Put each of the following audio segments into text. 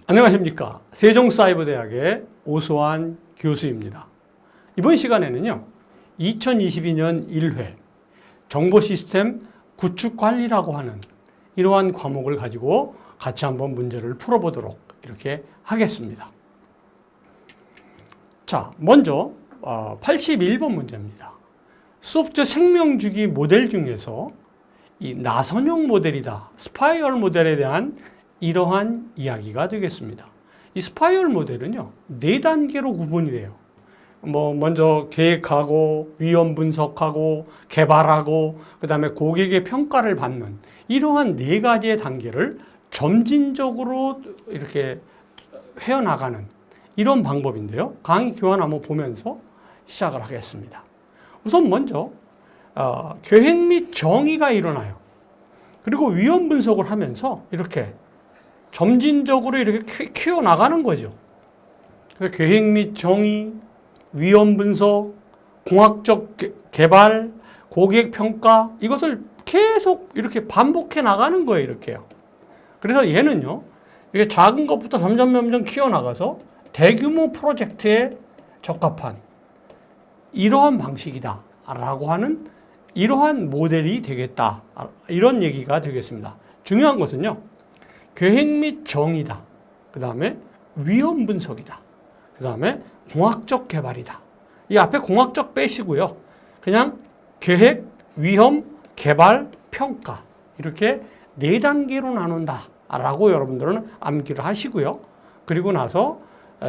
안녕하십니까. 세종사이버대학의 오수환 교수입니다. 이번 시간에는요, 2022년 1회 정보시스템 구축관리라고 하는 이러한 과목을 가지고 같이 한번 문제를 풀어보도록 이렇게 하겠습니다. 자, 먼저 81번 문제입니다. 소프트웨어 생명주기 모델 중에서 이 나선형 모델이다, 스파이럴 모델에 대한 이러한 이야기가 되겠습니다. 이 스파이럴 모델은요, 4단계로 구분이 돼요. 먼저 계획하고, 위험 분석하고, 개발하고, 그 다음에 고객의 평가를 받는 이러한 4가지의 단계를 점진적으로 이렇게 헤어나가는 이런 방법인데요. 강의 교환 한번 보면서 시작을 하겠습니다. 우선 먼저 계획 및 정의가 일어나요. 그리고 위험 분석을 하면서 이렇게 점진적으로 이렇게 키워나가는 거죠. 계획 및 정의, 위험 분석, 공학적 개발, 고객 평가, 이것을 계속 이렇게 반복해 나가는 거예요. 이렇게요. 그래서 얘는요, 이게 작은 것부터 점점 키워나가서 대규모 프로젝트에 적합한 이러한 방식이다 라고 하는 이러한 모델이 되겠다, 이런 얘기가 되겠습니다. 중요한 것은요, 계획 및 정의다, 그 다음에 위험 분석이다, 그 다음에 공학적 개발이다. 이 앞에 공학적 빼시고요, 그냥 계획, 위험, 개발, 평가, 이렇게 4단계로 나눈다 라고 여러분들은 암기를 하시고요. 그리고 나서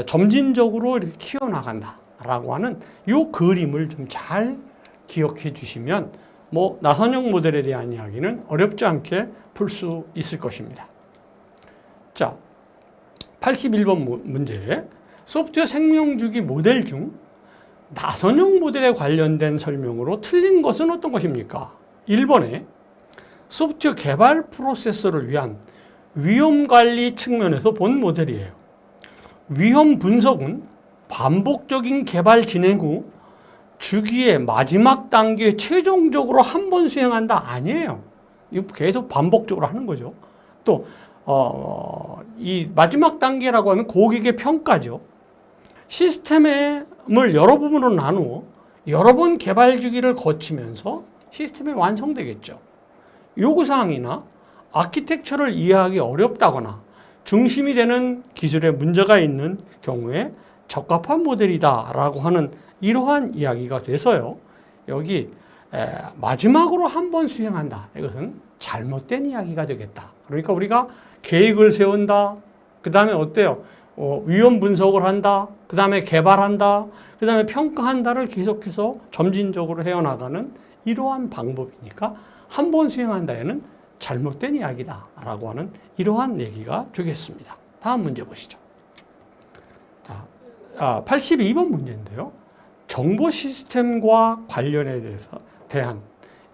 점진적으로 이렇게 키워나간다 라고 하는 이 그림을 좀 잘 기억해 주시면 나선형 모델에 대한 이야기는 어렵지 않게 풀 수 있을 것입니다. 자, 81번 문제. 소프트웨어 생명주기 모델 중 나선형 모델에 관련된 설명으로 틀린 것은 어떤 것입니까? 1번에 소프트웨어 개발 프로세서를 위한 위험관리 측면에서 본 모델이에요. 위험 분석은 반복적인 개발 진행 후 주기의 마지막 단계에 최종적으로 한 번 수행한다 아니에요. 이거 계속 반복적으로 하는 거죠. 또 이 마지막 단계라고 하는 고객의 평가죠. 시스템을 여러 부분으로 나누어 여러 번 개발 주기를 거치면서 시스템이 완성되겠죠. 요구사항이나 아키텍처를 이해하기 어렵다거나 중심이 되는 기술에 문제가 있는 경우에 적합한 모델이다 라고 하는 이러한 이야기가 돼서요, 여기 마지막으로 한 번 수행한다, 이것은 잘못된 이야기가 되겠다. 그러니까 우리가 계획을 세운다, 그 다음에 어때요? 위험 분석을 한다, 그 다음에 개발한다, 그 다음에 평가한다를 계속해서 점진적으로 해어나가는 이러한 방법이니까 한 번 수행한다에는 잘못된 이야기다 라고 하는 이러한 얘기가 되겠습니다. 다음 문제 보시죠. 82번 문제인데요, 정보 시스템과 관련에 대한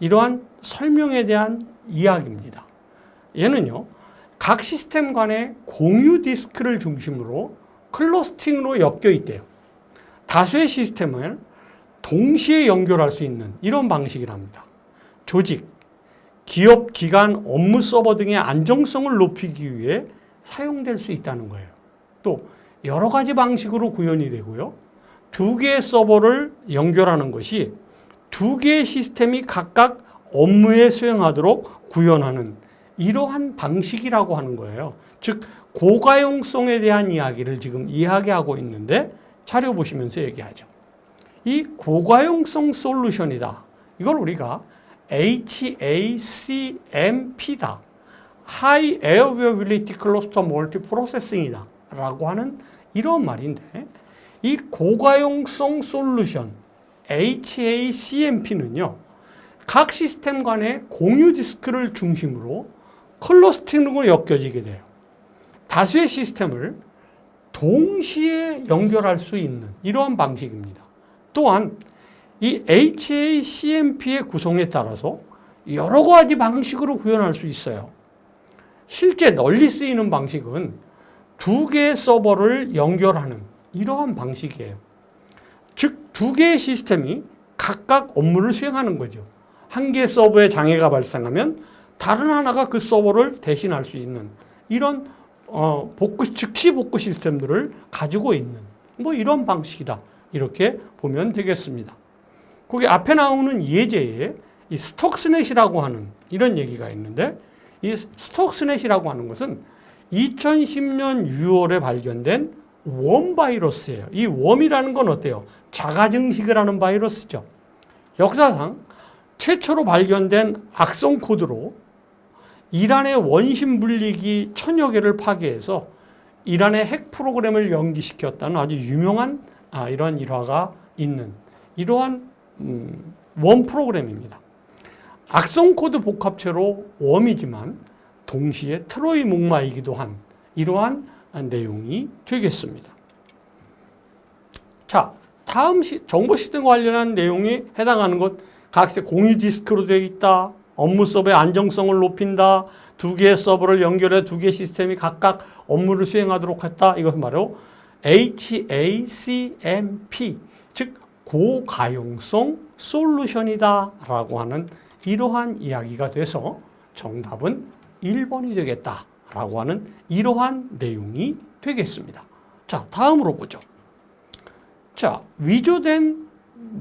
이러한 설명에 대한 이야기입니다. 얘는요, 각 시스템 간의 공유 디스크를 중심으로 클러스팅으로 엮여 있대요. 다수의 시스템을 동시에 연결할 수 있는 이런 방식이랍니다. 조직, 기업, 기관, 업무 서버 등의 안정성을 높이기 위해 사용될 수 있다는 거예요. 또 여러 가지 방식으로 구현이 되고요, 2개의 서버를 연결하는 것이 2개의 시스템이 각각 업무에 수행하도록 구현하는 이러한 방식이라고 하는 거예요. 즉 고가용성에 대한 이야기를 지금 이야기하고 있는데 자료 보시면서 얘기하죠. 이 고가용성 솔루션이다, 이걸 우리가 HACMP다, High Availability Cluster Multiprocessing이다 라고 하는 이런 말인데, 이 고가용성 솔루션 HACMP는요, 각 시스템 간의 공유 디스크를 중심으로 클러스팅으로 엮여지게 돼요. 다수의 시스템을 동시에 연결할 수 있는 이러한 방식입니다. 또한 이 HACMP의 구성에 따라서 여러 가지 방식으로 구현할 수 있어요. 실제 널리 쓰이는 방식은 2개의 서버를 연결하는 이러한 방식이에요. 즉 2개의 시스템이 각각 업무를 수행하는 거죠. 한 개의 서버에 장애가 발생하면 다른 하나가 그 서버를 대신할 수 있는 이런 즉시 복구 시스템들을 가지고 있는 뭐 이런 방식이다. 이렇게 보면 되겠습니다. 거기 앞에 나오는 예제에 이 스톡스넷이라고 하는 이런 얘기가 있는데, 이 스톡스넷이라고 하는 것은 2010년 6월에 발견된 웜 바이러스예요. 이 웜이라는 건 어때요? 자가증식을 하는 바이러스죠. 역사상 최초로 발견된 악성 코드로 이란의 원심 분리기 1000여 개를 파괴해서 이란의 핵 프로그램을 연기시켰다는 아주 유명한 이런 일화가 있는 이러한 웜 프로그램입니다. 악성 코드 복합체로 웜이지만 동시에 트로이 목마이기도 한 이러한 내용이 되겠습니다. 자, 다음 정보 시스템 관련한 내용이 해당하는 것, 각색 공유 디스크로 되어 있다. 업무 서버의 안정성을 높인다. 두 개의 서버를 연결해 두 개의 시스템이 각각 업무를 수행하도록 했다. 이것은 바로 HACMP, 즉 고가용성 솔루션이다 라고 하는 이러한 이야기가 돼서 정답은 1번이 되겠다라고 하는 이러한 내용이 되겠습니다. 자, 다음으로 보죠. 자, 위조된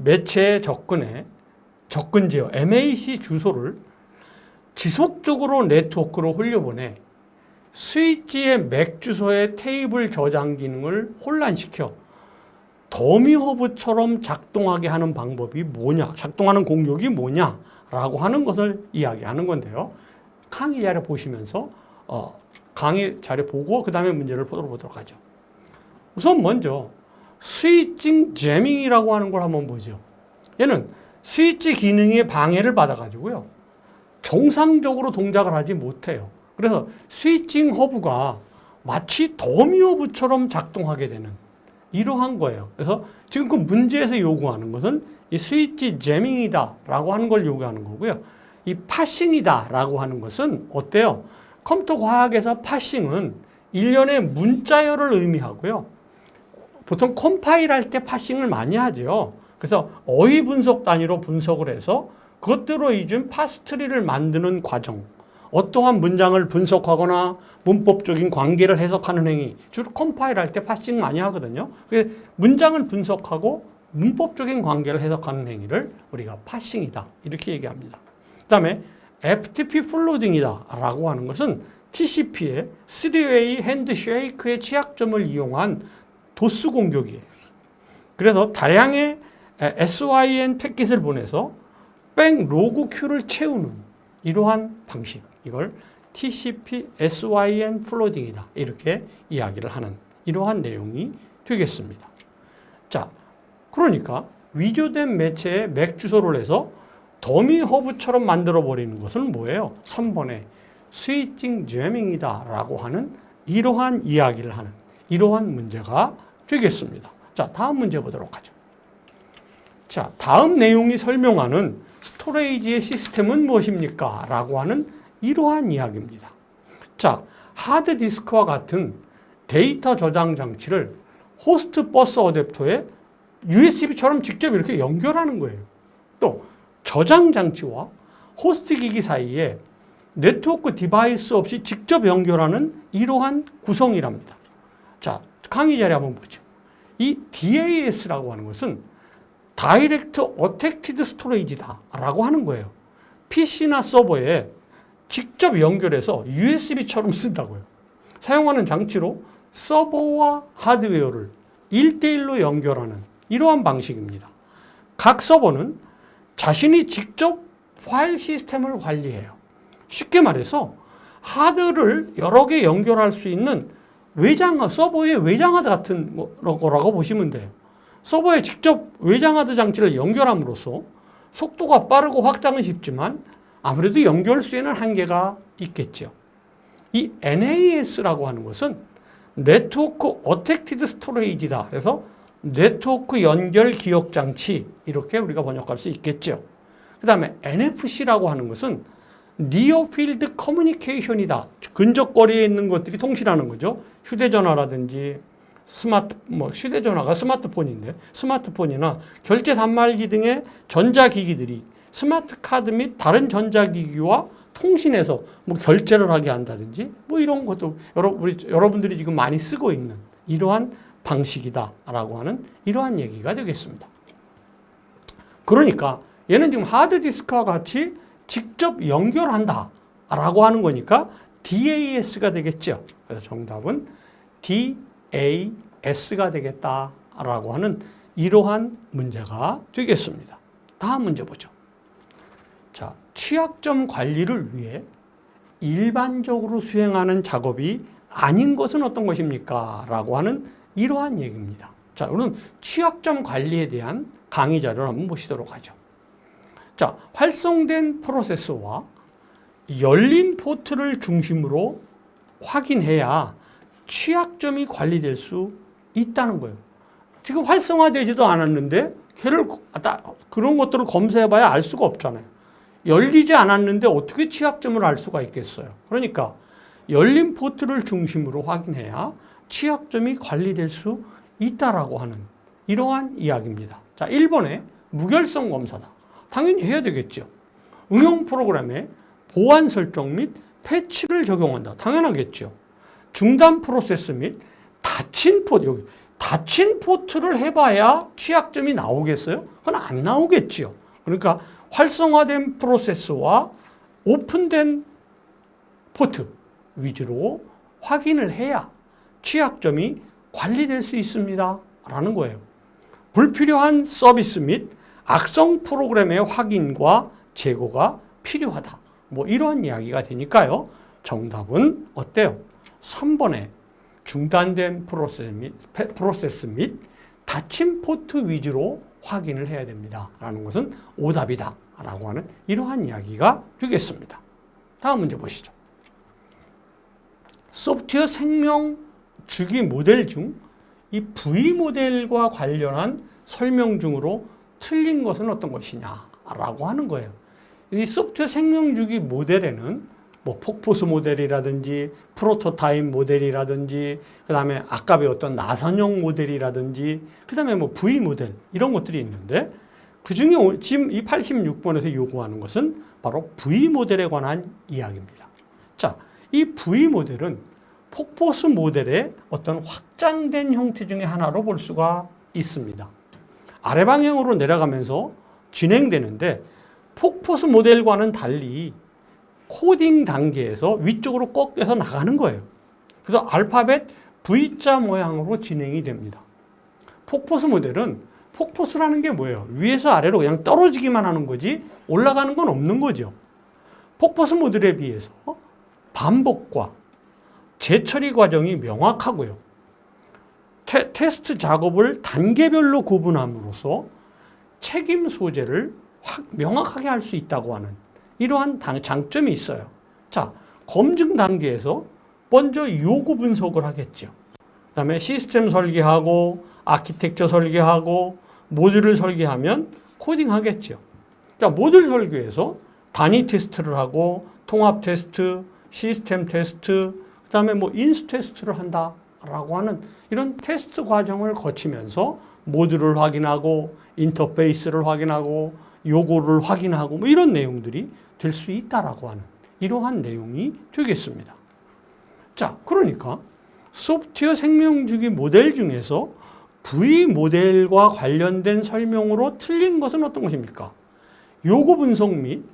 매체의 접근 제어 MAC 주소를 지속적으로 네트워크로 흘려보내 스위치의 맥 주소의 테이블 저장 기능을 혼란시켜 더미 허브처럼 작동하게 하는 방법이 뭐냐, 작동하는 공격이 뭐냐라고 하는 것을 이야기하는 건데요. 강의 자료 보시면서 강의 자료 보고 그 다음에 문제를 보도록 하죠. 우선 먼저 스위칭 제밍이라고 하는 걸 한번 보죠. 얘는 스위치 기능에 방해를 받아가지고요, 정상적으로 동작을 하지 못해요. 그래서 스위칭 허브가 마치 더미 허브처럼 작동하게 되는 이러한 거예요. 그래서 지금 그 문제에서 요구하는 것은 이 스위치 제밍이다라고 하는 걸 요구하는 거고요. 이 파싱이다라고 하는 것은 어때요? 컴퓨터 과학에서 파싱은 일련의 문자열을 의미하고요. 보통 컴파일할 때 파싱을 많이 하죠. 그래서 어휘 분석 단위로 분석을 해서 그것대로 이준 파스트리를 만드는 과정, 어떠한 문장을 분석하거나 문법적인 관계를 해석하는 행위, 주로 컴파일할 때 파싱 많이 하거든요. 문장을 분석하고 문법적인 관계를 해석하는 행위를 우리가 파싱이다 이렇게 얘기합니다. 그 다음에 FTP 플로딩이다 라고 하는 것은 TCP의 3way 핸드쉐이크의 취약점을 이용한 도스 공격이에요. 그래서 다량의 SYN 패킷을 보내서 백 로그 큐를 채우는 이러한 방식, 이걸 TCP SYN 플로딩이다 이렇게 이야기를 하는 이러한 내용이 되겠습니다. 자, 그러니까 위조된 매체에 맥 주소를 해서 더미 허브처럼 만들어버리는 것은 뭐예요? 3번에 스위칭 제밍이다 라고 하는 이러한 이야기를 하는 이러한 문제가 되겠습니다. 자, 다음 문제 보도록 하죠. 자, 다음 내용이 설명하는 스토레이지의 시스템은 무엇입니까? 라고 하는 이러한 이야기입니다. 자, 하드디스크와 같은 데이터 저장 장치를 호스트 버스 어댑터에 USB처럼 직접 이렇게 연결하는 거예요. 또 저장 장치와 호스트 기기 사이에 네트워크 디바이스 없이 직접 연결하는 이러한 구성이랍니다. 자, 강의 자료 한번 보죠. 이 DAS라고 하는 것은 다이렉트 어택티드 스토레이지다 라고 하는 거예요. PC나 서버에 직접 연결해서 USB처럼 쓴다고요. 사용하는 장치로 서버와 하드웨어를 1대1로 연결하는 이러한 방식입니다. 각 서버는 자신이 직접 파일 시스템을 관리해요. 쉽게 말해서 하드를 여러 개 연결할 수 있는 서버의 외장하드 같은 거라고 보시면 돼요. 서버에 직접 외장하드 장치를 연결함으로써 속도가 빠르고 확장은 쉽지만 아무래도 연결 수에는 한계가 있겠죠. 이 NAS라고 하는 것은 네트워크 어택티드 스토레이지다. 그래서 네트워크 연결 기억 장치 이렇게 우리가 번역할 수 있겠죠. 그 다음에 NFC라고 하는 것은 Near Field Communication이다. 근접 거리에 있는 것들이 통신하는 거죠. 휴대전화라든지 휴대전화가 스마트폰인데 스마트폰이나 결제 단말기 등의 전자기기들이 스마트 카드 및 다른 전자기기와 통신해서 뭐 결제를 하게 한다든지 뭐 이런 것도 여러분들이 지금 많이 쓰고 있는 이러한 방식이다라고 하는 이러한 얘기가 되겠습니다. 그러니까 얘는 지금 하드디스크와 같이 직접 연결한다라고 하는 거니까 DAS가 되겠죠. 그래서 정답은 DAS가 되겠다라고 하는 이러한 문제가 되겠습니다. 다음 문제 보죠. 자, 취약점 관리를 위해 일반적으로 수행하는 작업이 아닌 것은 어떤 것입니까? 라고 하는 이러한 얘기입니다. 자, 우리는 취약점 관리에 대한 강의 자료를 한번 보시도록 하죠. 자, 활성된 프로세서와 열린 포트를 중심으로 확인해야 취약점이 관리될 수 있다는 거예요. 지금 활성화되지도 않았는데 그런 것들을 검사해봐야 알 수가 없잖아요. 열리지 않았는데 어떻게 취약점을 알 수가 있겠어요. 그러니까 열린 포트를 중심으로 확인해야 취약점이 관리될 수 있다라고 하는 이러한 이야기입니다. 자, 1번에 무결성 검사다. 당연히 해야 되겠죠. 응용 프로그램에 보안 설정 및 패치를 적용한다. 당연하겠죠. 중단 프로세스 및 닫힌 포트를 해봐야 취약점이 나오겠어요? 그건 안 나오겠죠. 그러니까 활성화된 프로세스와 오픈된 포트 위주로 확인을 해야 취약점이 관리될 수 있습니다. 라는 거예요. 불필요한 서비스 및 악성 프로그램의 확인과 제거가 필요하다. 뭐 이런 이야기가 되니까요. 정답은 어때요? 3번에 중단된 프로세스 및 닫힌 포트 위주로 확인을 해야 됩니다. 라는 것은 오답이다. 라고 하는 이러한 이야기가 되겠습니다. 다음 문제 보시죠. 소프트웨어 생명 주기 모델 중 이 V 모델과 관련한 설명 중으로 틀린 것은 어떤 것이냐라고 하는 거예요. 이 소프트웨어 생명 주기 모델에는 뭐 폭포수 모델이라든지 프로토타입 모델이라든지 그다음에 아까 배웠던 나선형 모델이라든지 그다음에 뭐 V 모델 이런 것들이 있는데 그중에 지금 이 86번에서 요구하는 것은 바로 V 모델에 관한 이야기입니다. 자, 이 V 모델은 폭포수 모델의 어떤 확장된 형태 중에 하나로 볼 수가 있습니다. 아래 방향으로 내려가면서 진행되는데 폭포수 모델과는 달리 코딩 단계에서 위쪽으로 꺾여서 나가는 거예요. 그래서 알파벳 V자 모양으로 진행이 됩니다. 폭포수 모델은 폭포수라는 게 뭐예요? 위에서 아래로 그냥 떨어지기만 하는 거지 올라가는 건 없는 거죠. 폭포수 모델에 비해서 반복과 재처리 과정이 명확하고요. 테스트 작업을 단계별로 구분함으로써 책임 소재를 명확하게 할 수 있다고 하는 이러한 장점이 있어요. 자, 검증 단계에서 먼저 요구 분석을 하겠죠. 그 다음에 시스템 설계하고 아키텍처 설계하고 모듈을 설계하면 코딩하겠죠. 자, 모듈 설계에서 단위 테스트를 하고 통합 테스트, 시스템 테스트, 그 다음에 뭐 인수 테스트를 한다라고 하는 이런 테스트 과정을 거치면서 모듈을 확인하고 인터페이스를 확인하고 요구를 확인하고 뭐 이런 내용들이 될 수 있다라고 하는 이러한 내용이 되겠습니다. 자, 그러니까 소프트웨어 생명주기 모델 중에서 V 모델과 관련된 설명으로 틀린 것은 어떤 것입니까? 요구 분석 및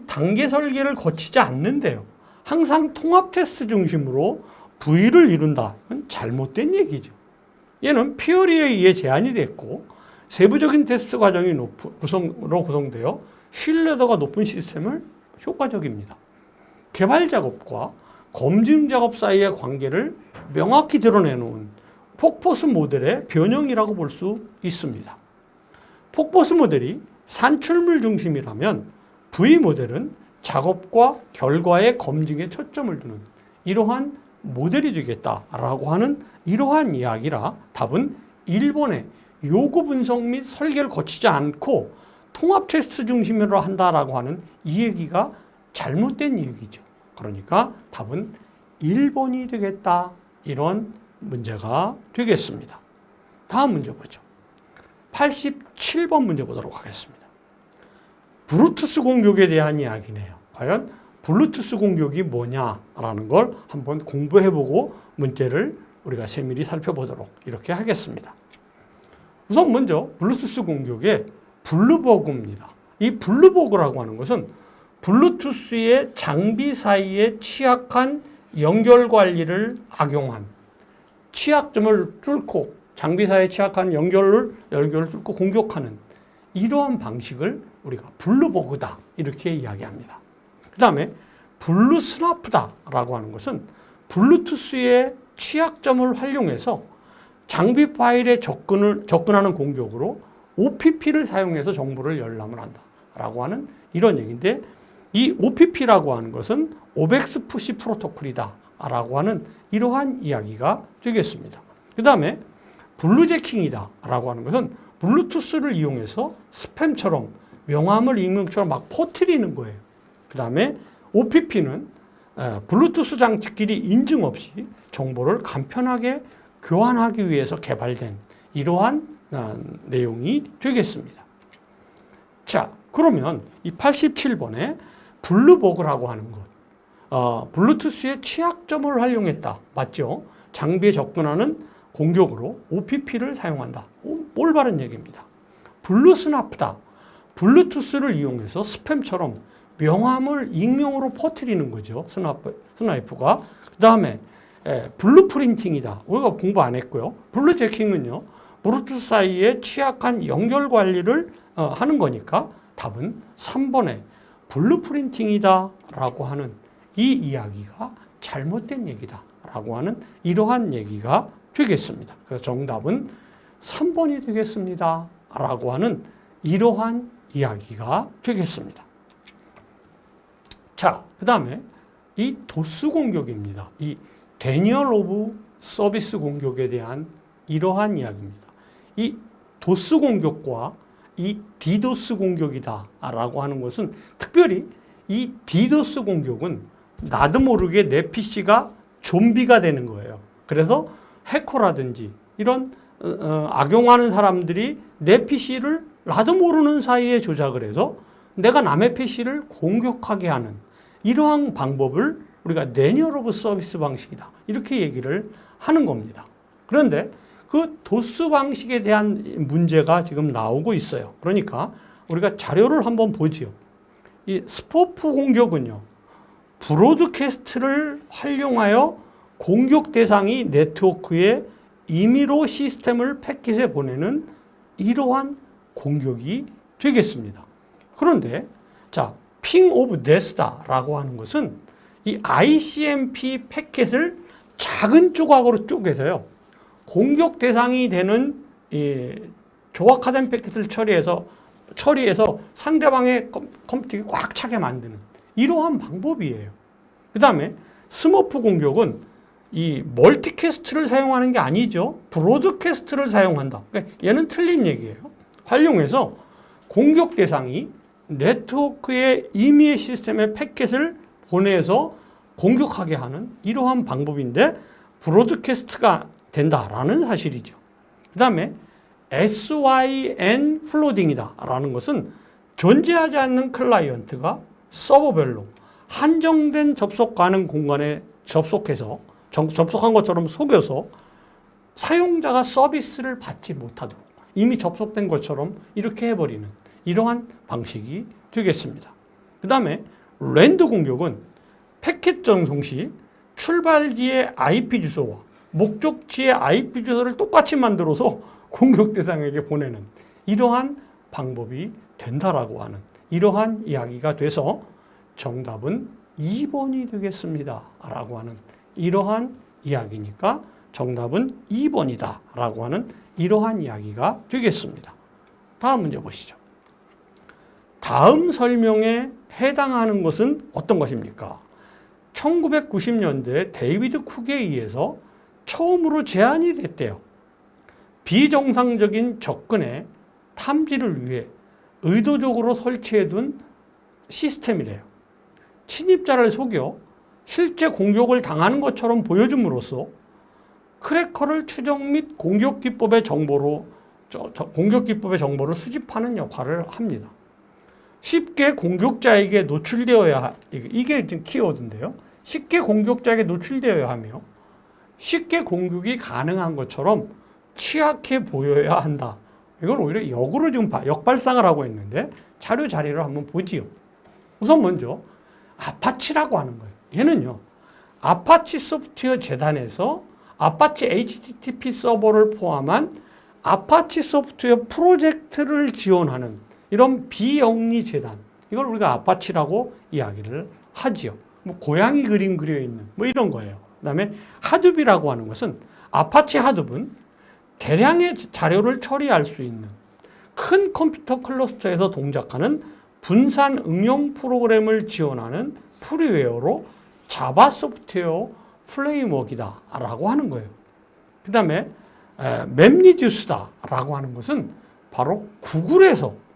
단계 설계를 거치지 않는데요. 항상 통합 테스트 중심으로 V를 이룬다. 이건 잘못된 얘기죠. 얘는 피어리에 의해 제한이 됐고 세부적인 테스트 과정이 구성되어 신뢰도가 높은 시스템을 효과적입니다. 개발 작업과 검증 작업 사이의 관계를 명확히 드러내놓은 폭포수 모델의 변형이라고 볼 수 있습니다. 폭포수 모델이 산출물 중심이라면 V 모델은 작업과 결과의 검증에 초점을 두는 이러한 모델이 되겠다라고 하는 이러한 이야기라 답은 1번의 요구 분석 및 설계를 거치지 않고 통합 테스트 중심으로 한다라고 하는 이 얘기가 잘못된 얘기죠. 그러니까 답은 1번이 되겠다. 이런 문제가 되겠습니다. 다음 문제 보죠. 87번 문제 보도록 하겠습니다. 블루투스 공격에 대한 이야기네요. 과연 블루투스 공격이 뭐냐라는 걸 한번 공부해보고 문제를 우리가 세밀히 살펴보도록 이렇게 하겠습니다. 우선 먼저 블루투스 공격의 블루버그입니다. 이 블루버그라고 하는 것은 블루투스의 장비 사이에 취약한 연결 관리를 악용한, 취약점을 뚫고 장비 사이에 취약한 연결을 뚫고 공격하는 이러한 방식을 우리가 블루버그다 이렇게 이야기합니다. 그 다음에 블루스나프다라고 하는 것은 블루투스의 취약점을 활용해서 장비 파일에 접근하는 공격으로 OPP를 사용해서 정보를 열람을 한다라고 하는 이런 얘기인데, 이 OPP라고 하는 것은 오벡스 푸시 프로토콜이다라고 하는 이러한 이야기가 되겠습니다. 그 다음에 블루제킹이다라고 하는 것은 블루투스를 이용해서 스팸처럼 명함을 익명처럼 막 퍼뜨리는 거예요. 그 다음에 OPP는 블루투스 장치끼리 인증 없이 정보를 간편하게 교환하기 위해서 개발된 이러한 내용이 되겠습니다. 자, 그러면 이 87번에 블루버그라고 하는 것, 블루투스의 취약점을 활용했다. 맞죠? 장비에 접근하는 공격으로 OPP를 사용한다. 올바른 얘기입니다. 블루스나프다. 블루투스를 이용해서 스팸처럼 명함을 익명으로 퍼뜨리는 거죠. 스나이프가. 그 다음에 블루프린팅이다. 우리가 공부 안 했고요. 블루제킹은요, 블루투스 사이에 취약한 연결 관리를 하는 거니까 답은 3번에 블루프린팅이다 라고 하는 이 이야기가 잘못된 얘기다 라고 하는 이러한 얘기가 되겠습니다. 그래서 정답은 3번이 되겠습니다 라고 하는 이러한 이야기가 되겠습니다. 자, 그 다음에 이 도스 공격입니다. 이 데니얼 오브 서비스 공격에 대한 이러한 이야기입니다. 이 도스 공격과 이 디도스 공격이다라고 하는 것은, 특별히 이 디도스 공격은 나도 모르게 내 PC가 좀비가 되는 거예요. 그래서 해커라든지 이런 악용하는 사람들이 내 PC를 나도 모르는 사이에 조작을 해서 내가 남의 PC를 공격하게 하는 이러한 방법을 우리가 데니얼 오브 서비스 방식이다 이렇게 얘기를 하는 겁니다. 그런데 그 도스 방식에 대한 문제가 지금 나오고 있어요. 그러니까 우리가 자료를 한번 보지요. 이 스포프 공격은요, 브로드캐스트를 활용하여 공격 대상이 네트워크에 임의로 시스템을 패킷에 보내는 이러한 공격이 되겠습니다. 그런데 자, 핑 오브 데스다라고 하는 것은 이 ICMP 패킷을 작은 조각으로 쪼개서요, 공격 대상이 되는 조각화된 패킷을 처리해서 상대방의 컴퓨터에 꽉 차게 만드는 이러한 방법이에요. 그 다음에 스머프 공격은 이 멀티캐스트를 사용하는 게 아니죠. 브로드캐스트를 사용한다. 그러니까 얘는 틀린 얘기예요. 활용해서 공격 대상이 네트워크의 임의의 시스템에 패킷을 보내서 공격하게 하는 이러한 방법인데 브로드캐스트가 된다라는 사실이죠. 그 다음에 SYN 플로딩이다 라는 것은 존재하지 않는 클라이언트가 서버별로 한정된 접속 가능 공간에 접속한 것처럼 속여서 사용자가 서비스를 받지 못하도록 이미 접속된 것처럼 이렇게 해버리는 이러한 방식이 되겠습니다. 그 다음에 랜드 공격은 패킷 전송 시 출발지의 IP 주소와 목적지의 IP 주소를 똑같이 만들어서 공격 대상에게 보내는 이러한 방법이 된다라고 하는 이러한 이야기가 돼서 정답은 2번이 되겠습니다 라고 하는 이러한 이야기니까 정답은 2번이다 라고 하는 이러한 이야기가 되겠습니다. 다음 문제 보시죠. 다음 설명에 해당하는 것은 어떤 것입니까? 1990년대 데이비드 쿡에 의해서 처음으로 제안이 됐대요. 비정상적인 접근의 탐지를 위해 의도적으로 설치해둔 시스템이래요. 침입자를 속여 실제 공격을 당하는 것처럼 보여줌으로써 크래커를 추적 및 공격 기법의 정보를 수집하는 역할을 합니다. 쉽게 공격자에게 노출되어야 이게 지금 키워드인데요. 쉽게 공격자에게 노출되어야 하며 쉽게 공격이 가능한 것처럼 취약해 보여야 한다. 이걸 오히려 역으로 지금 역발상을 하고 있는데 자료 자리를 한번 보지요. 우선 먼저 아파치라고 하는 거예요. 얘는요. 아파치 소프트웨어 재단에서 아파치 HTTP 서버를 포함한 아파치 소프트웨어 프로젝트를 지원하는 이런 비영리 재단. 이걸 우리가 아파치라고 이야기를 하지요. 뭐 고양이 그림 그려 있는 뭐 이런 거예요. 그다음에 하둡이라고 하는 것은 아파치 하둡은 대량의 자료를 처리할 수 있는 큰 컴퓨터 클러스터에서 동작하는 분산 응용 프로그램을 지원하는 프리웨어로 자바 소프트웨어 프레임워크이다 라고 하는 거예요. 그 다음에 맵리듀스다 라고 하는 것은 바로 구글에서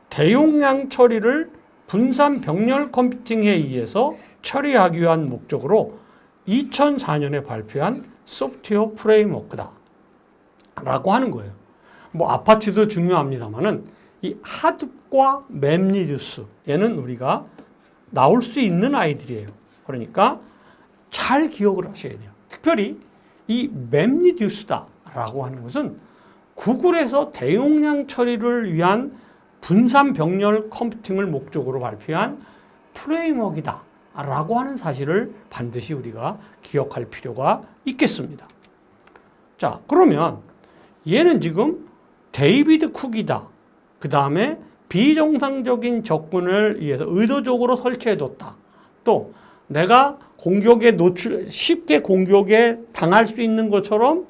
대용량 처리를 분산 병렬 컴퓨팅에 의해서 처리하기 위한 목적으로 2004년에 발표한 소프트웨어 프레임워크다 라고 하는 거예요. 뭐 아파치도 중요합니다만은 이 하둡과 맵리듀스 얘는 우리가 나올 수 있는 아이들이에요. 그러니까 잘 기억을 하셔야 돼요. 특별히 이 맵리듀스다 라고 하는 것은 구글에서 대용량 처리를 위한 분산 병렬 컴퓨팅을 목적으로 발표한 프레임워크이다 라고 하는 사실을 반드시 우리가 기억할 필요가 있겠습니다. 자, 그러면 얘는 지금 데이비드 쿡이다. 그 다음에 비정상적인 접근을 위해서 의도적으로 설치해뒀다. 또 내가 공격에 쉽게 공격에 당할 수 있는 것처럼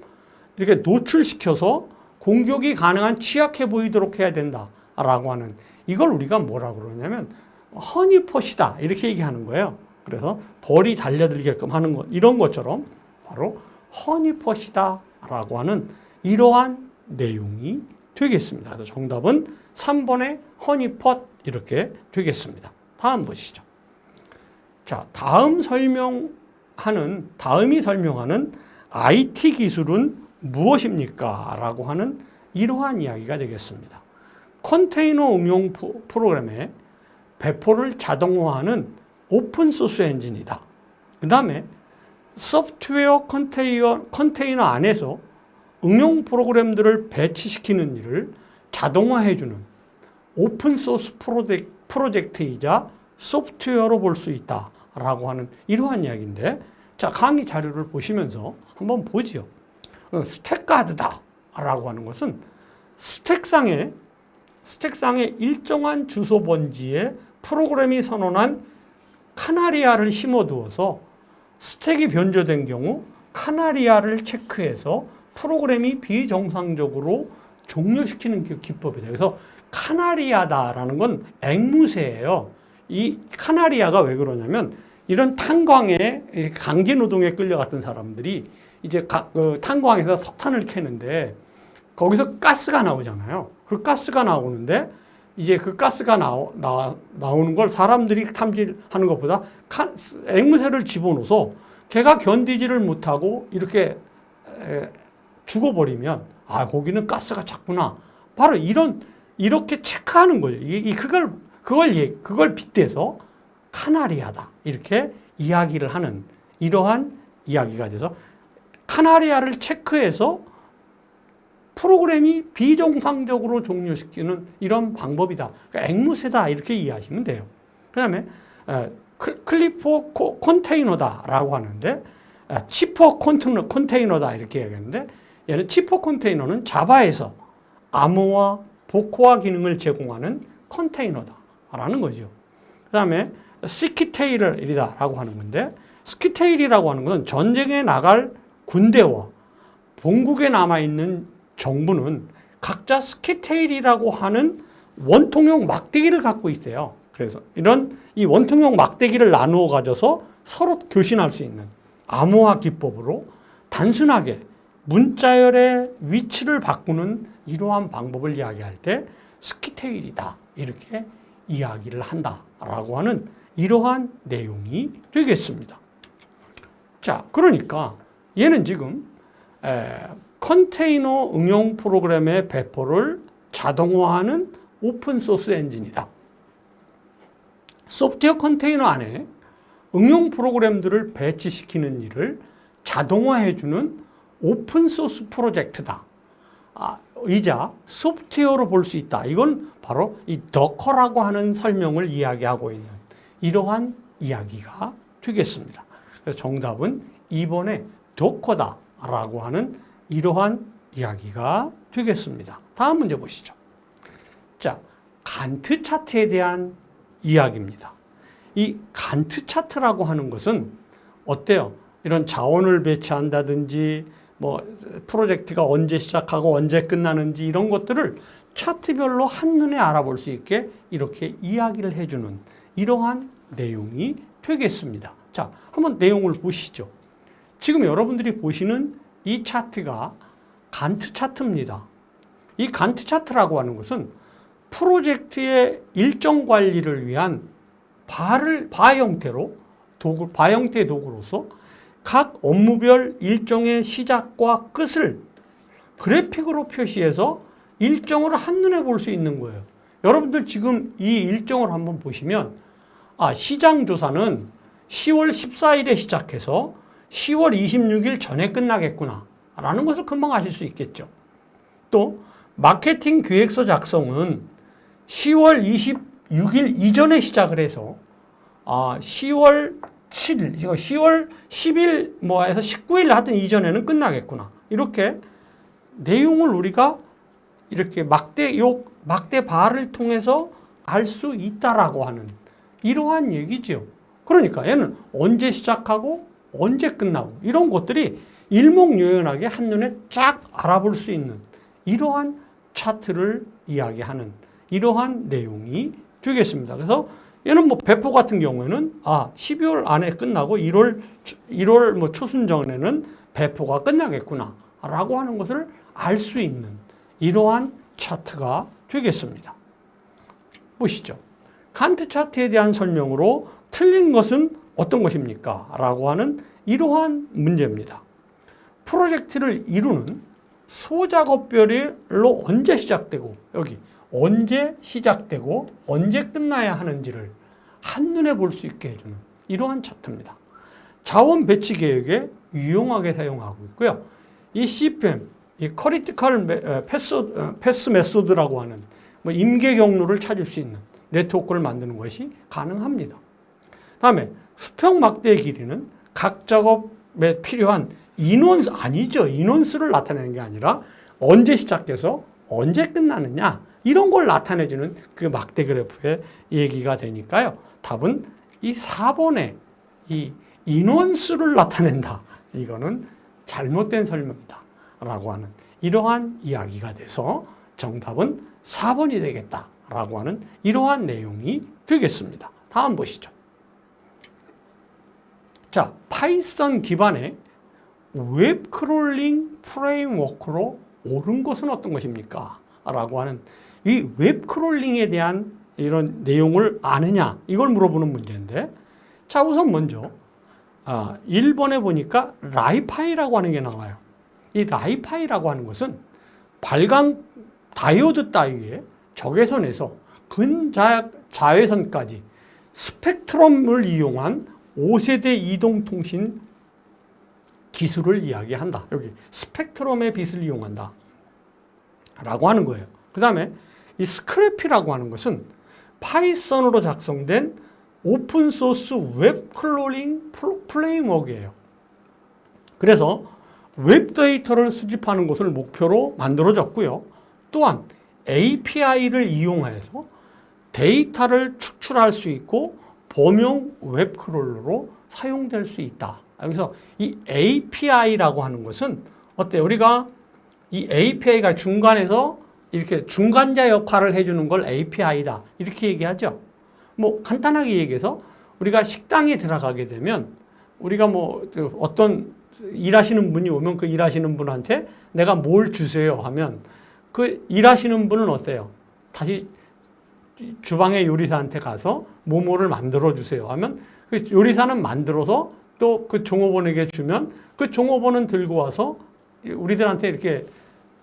이렇게 노출시켜서 공격이 가능한 취약해 보이도록 해야 된다라고 하는 이걸 우리가 뭐라고 그러냐면 허니폿이다 이렇게 얘기하는 거예요. 그래서 벌이 달려들게끔 하는 것 이런 것처럼 바로 허니폿이다라고 하는 이러한 내용이 되겠습니다. 그래서 정답은 3번의 허니폿 이렇게 되겠습니다. 다음 보시죠. 자, 다음이 설명하는 IT 기술은 무엇입니까? 라고 하는 이러한 이야기가 되겠습니다. 컨테이너 응용 프로그램의 배포를 자동화하는 오픈소스 엔진이다. 그 다음에 소프트웨어 컨테이너 안에서 응용 프로그램들을 배치시키는 일을 자동화해주는 오픈소스 프로젝트이자 소프트웨어로 볼 수 있다라고 하는 이러한 이야기인데, 자, 강의 자료를 보시면서 한번 보지요. 스택가드다라고 하는 것은 스택상에 일정한 주소 번지에 프로그램이 선언한 카나리아를 심어두어서 스택이 변조된 경우 카나리아를 체크해서 프로그램이 비정상적으로 종료시키는 기법이다. 그래서 카나리아다라는 건 앵무새예요. 이 카나리아가 왜 그러냐면 이런 탄광에 강제 노동에 끌려갔던 사람들이 이제 탄광에서 석탄을 캐는데 거기서 가스가 나오잖아요. 그 가스가 나오는데 이제 그 가스가 나오는 걸 사람들이 탐지하는 것보다 앵무새를 집어넣어서 걔가 견디지를 못하고 이렇게 죽어버리면 아, 거기는 가스가 찼구나. 바로 이렇게 체크하는 거죠. 그걸 빗대서 카나리아다. 이렇게 이야기를 하는 이러한 이야기가 돼서 카나리아를 체크해서 프로그램이 비정상적으로 종료시키는 이런 방법이다. 그러니까 앵무새다. 이렇게 이해하시면 돼요. 그 다음에 클리퍼 컨테이너다라고 하는데 치퍼 컨테이너다. 이렇게 이야기하는데 얘는 치퍼 컨테이너는 자바에서 암호화, 복호화 기능을 제공하는 컨테이너다라는 거죠. 그 다음에 스키테일이다라고 하는 건데 스키테일이라고 하는 것은 전쟁에 나갈 군대와 본국에 남아있는 정부는 각자 스키테일이라고 하는 원통형 막대기를 갖고 있어요. 그래서 이 원통형 막대기를 나누어 가져서 서로 교신할 수 있는 암호화 기법으로 단순하게 문자열의 위치를 바꾸는 이러한 방법을 이야기할 때 스키테일이다. 이렇게 이야기를 한다라고 하는 이러한 내용이 되겠습니다. 자, 그러니까 얘는 지금 컨테이너 응용 프로그램의 배포를 자동화하는 오픈소스 엔진이다. 소프트웨어 컨테이너 안에 응용 프로그램들을 배치시키는 일을 자동화해주는 오픈소스 프로젝트다. 이자 소프트웨어로 볼 수 있다. 이건 바로 이 더커라고 하는 설명을 이야기하고 있는 이러한 이야기가 되겠습니다. 그래서 정답은 2번의 더커다라고 하는 이러한 이야기가 되겠습니다. 다음 문제 보시죠. 자, 간트 차트에 대한 이야기입니다. 이 간트 차트라고 하는 것은 어때요? 이런 자원을 배치한다든지 뭐 프로젝트가 언제 시작하고 언제 끝나는지 이런 것들을 차트별로 한눈에 알아볼 수 있게 이렇게 이야기를 해주는 이러한 내용이 되겠습니다. 자, 한번 내용을 보시죠. 지금 여러분들이 보시는 이 차트가 간트 차트입니다. 이 간트 차트라고 하는 것은 프로젝트의 일정 관리를 위한 바 형태의 도구로서 각 업무별 일정의 시작과 끝을 그래픽으로 표시해서 일정을 한눈에 볼 수 있는 거예요. 여러분들 지금 이 일정을 한번 보시면 시장 조사는 10월 14일에 시작해서 10월 26일 전에 끝나겠구나 라는 것을 금방 아실 수 있겠죠. 또 마케팅 계획서 작성은 10월 26일 이전에 시작을 해서 10월 7일, 10월 10일 해서 19일 하여튼 이전에는 끝나겠구나. 이렇게 내용을 우리가 이렇게 막대 바를 통해서 알 수 있다라고 하는 이러한 얘기죠. 그러니까 얘는 언제 시작하고 언제 끝나고 이런 것들이 일목요연하게 한눈에 쫙 알아볼 수 있는 이러한 차트를 이야기하는 이러한 내용이 되겠습니다. 그래서 얘는 배포 같은 경우에는 12월 안에 끝나고 1월 초순 전에는 배포가 끝나겠구나 라고 하는 것을 알 수 있는 이러한 차트가 되겠습니다. 보시죠. 간트 차트에 대한 설명으로 틀린 것은 어떤 것입니까? 라고 하는 이러한 문제입니다. 프로젝트를 이루는 소작업별로 언제 시작되고 여기 언제 시작되고 언제 끝나야 하는지를 한눈에 볼 수 있게 해주는 이러한 차트입니다. 자원 배치 계획에 유용하게 사용하고 있고요. 이 CPM, 이 Critical Path Method라고 하는 임계 경로를 찾을 수 있는 네트워크를 만드는 것이 가능합니다. 다음에 수평 막대의 길이는 각 작업에 필요한 인원수를 나타내는 게 아니라 언제 시작해서 언제 끝나느냐 이런 걸 나타내주는 그 막대 그래프의 얘기가 되니까요. 답은 이 4번에 이 인원수를 나타낸다. 이거는 잘못된 설명이다. 라고 하는 이러한 이야기가 돼서 정답은 4번이 되겠다. 라고 하는 이러한 내용이 되겠습니다. 다음 보시죠. 자, 파이썬 기반의 웹 크롤링 프레임워크로 옳은 것은 어떤 것입니까? 라고 하는 이 웹 크롤링에 대한 이런 내용을 아느냐 이걸 물어보는 문제인데 자 우선 먼저 1번에 보니까 라이파이라고 하는 게 나와요. 이 라이파이라고 하는 것은 발광 다이오드 따위의 적외선에서 근자외선까지 스펙트럼을 이용한 5세대 이동통신 기술을 이야기한다. 여기 스펙트럼의 빛을 이용한다 라고 하는 거예요. 그 다음에 이 스크래피라고 하는 것은 파이썬으로 작성된 오픈소스 웹 크롤링 프레임워크예요. 그래서 웹 데이터를 수집하는 것을 목표로 만들어졌고요. 또한 API를 이용해서 데이터를 축출할 수 있고 범용 웹 크롤러로 사용될 수 있다. 여기서 이 API라고 하는 것은 어때요? 우리가 이 API가 중간에서 이렇게 중간자 역할을 해주는 걸 API다. 이렇게 얘기하죠. 간단하게 얘기해서 우리가 식당에 들어가게 되면 우리가 어떤 일하시는 분이 오면 그 일하시는 분한테 내가 뭘 주세요 하면 그 일하시는 분은 어때요? 다시 주방의 요리사한테 가서 뭐뭐를 만들어 주세요 하면 그 요리사는 만들어서 또 그 종업원에게 주면 그 종업원은 들고 와서 우리들한테 이렇게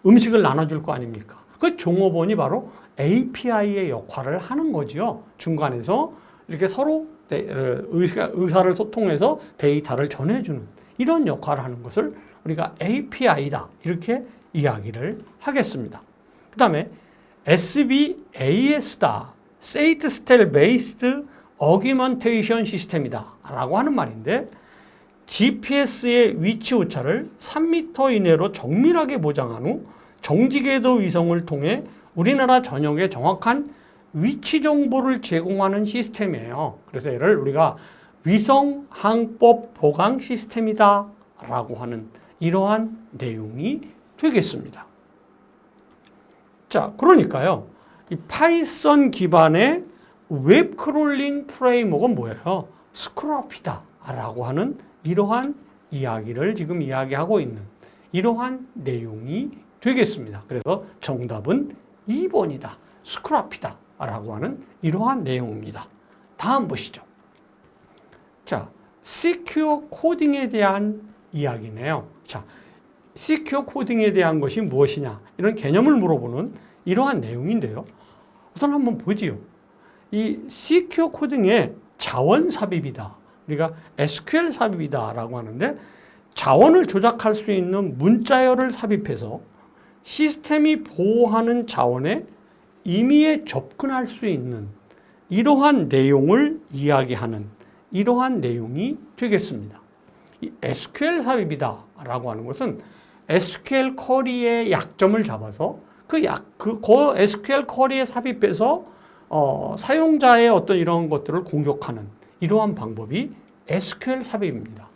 음식을 나눠줄 거 아닙니까? 그 종업원이 바로 API의 역할을 하는 거죠. 중간에서 이렇게 서로 의사를 소통해서 데이터를 전해주는 이런 역할을 하는 것을 우리가 API다 이렇게 이야기를 하겠습니다. 그 다음에 SBAS다. State Style Based Augmentation System이다 라고 하는 말인데 GPS의 위치 오차를 3m 이내로 정밀하게 보장한 후 정지궤도 위성을 통해 우리나라 전역에 정확한 위치 정보를 제공하는 시스템이에요. 그래서 얘를 우리가 위성 항법 보강 시스템이다 라고 하는 이러한 내용이 되겠습니다. 자, 그러니까요. 이 파이썬 기반의 웹 크롤링 프레임워크는 뭐예요? 스크라피다 라고 하는 이러한 이야기를 지금 이야기하고 있는 이러한 내용이 되겠습니다. 그래서 정답은 2번이다. 스크라피다 라고 하는 이러한 내용입니다. 다음 보시죠. 자, 시큐어 코딩에 대한 이야기네요. 자, 시큐어 코딩에 대한 것이 무엇이냐 이런 개념을 물어보는 이러한 내용인데요. 우선 한번 보지요. 이 시큐어 코딩의 자원 삽입이다. 우리가 SQL 삽입이다 라고 하는데 자원을 조작할 수 있는 문자열을 삽입해서 시스템이 보호하는 자원에 임의에 접근할 수 있는 이러한 내용을 이야기하는 이러한 내용이 되겠습니다. 이 SQL 삽입이다 라고 하는 것은 SQL 쿼리의 약점을 잡아서 그 SQL 쿼리에 삽입해서 사용자의 어떤 이런 것들을 공격하는 이러한 방법이 SQL 삽입입니다.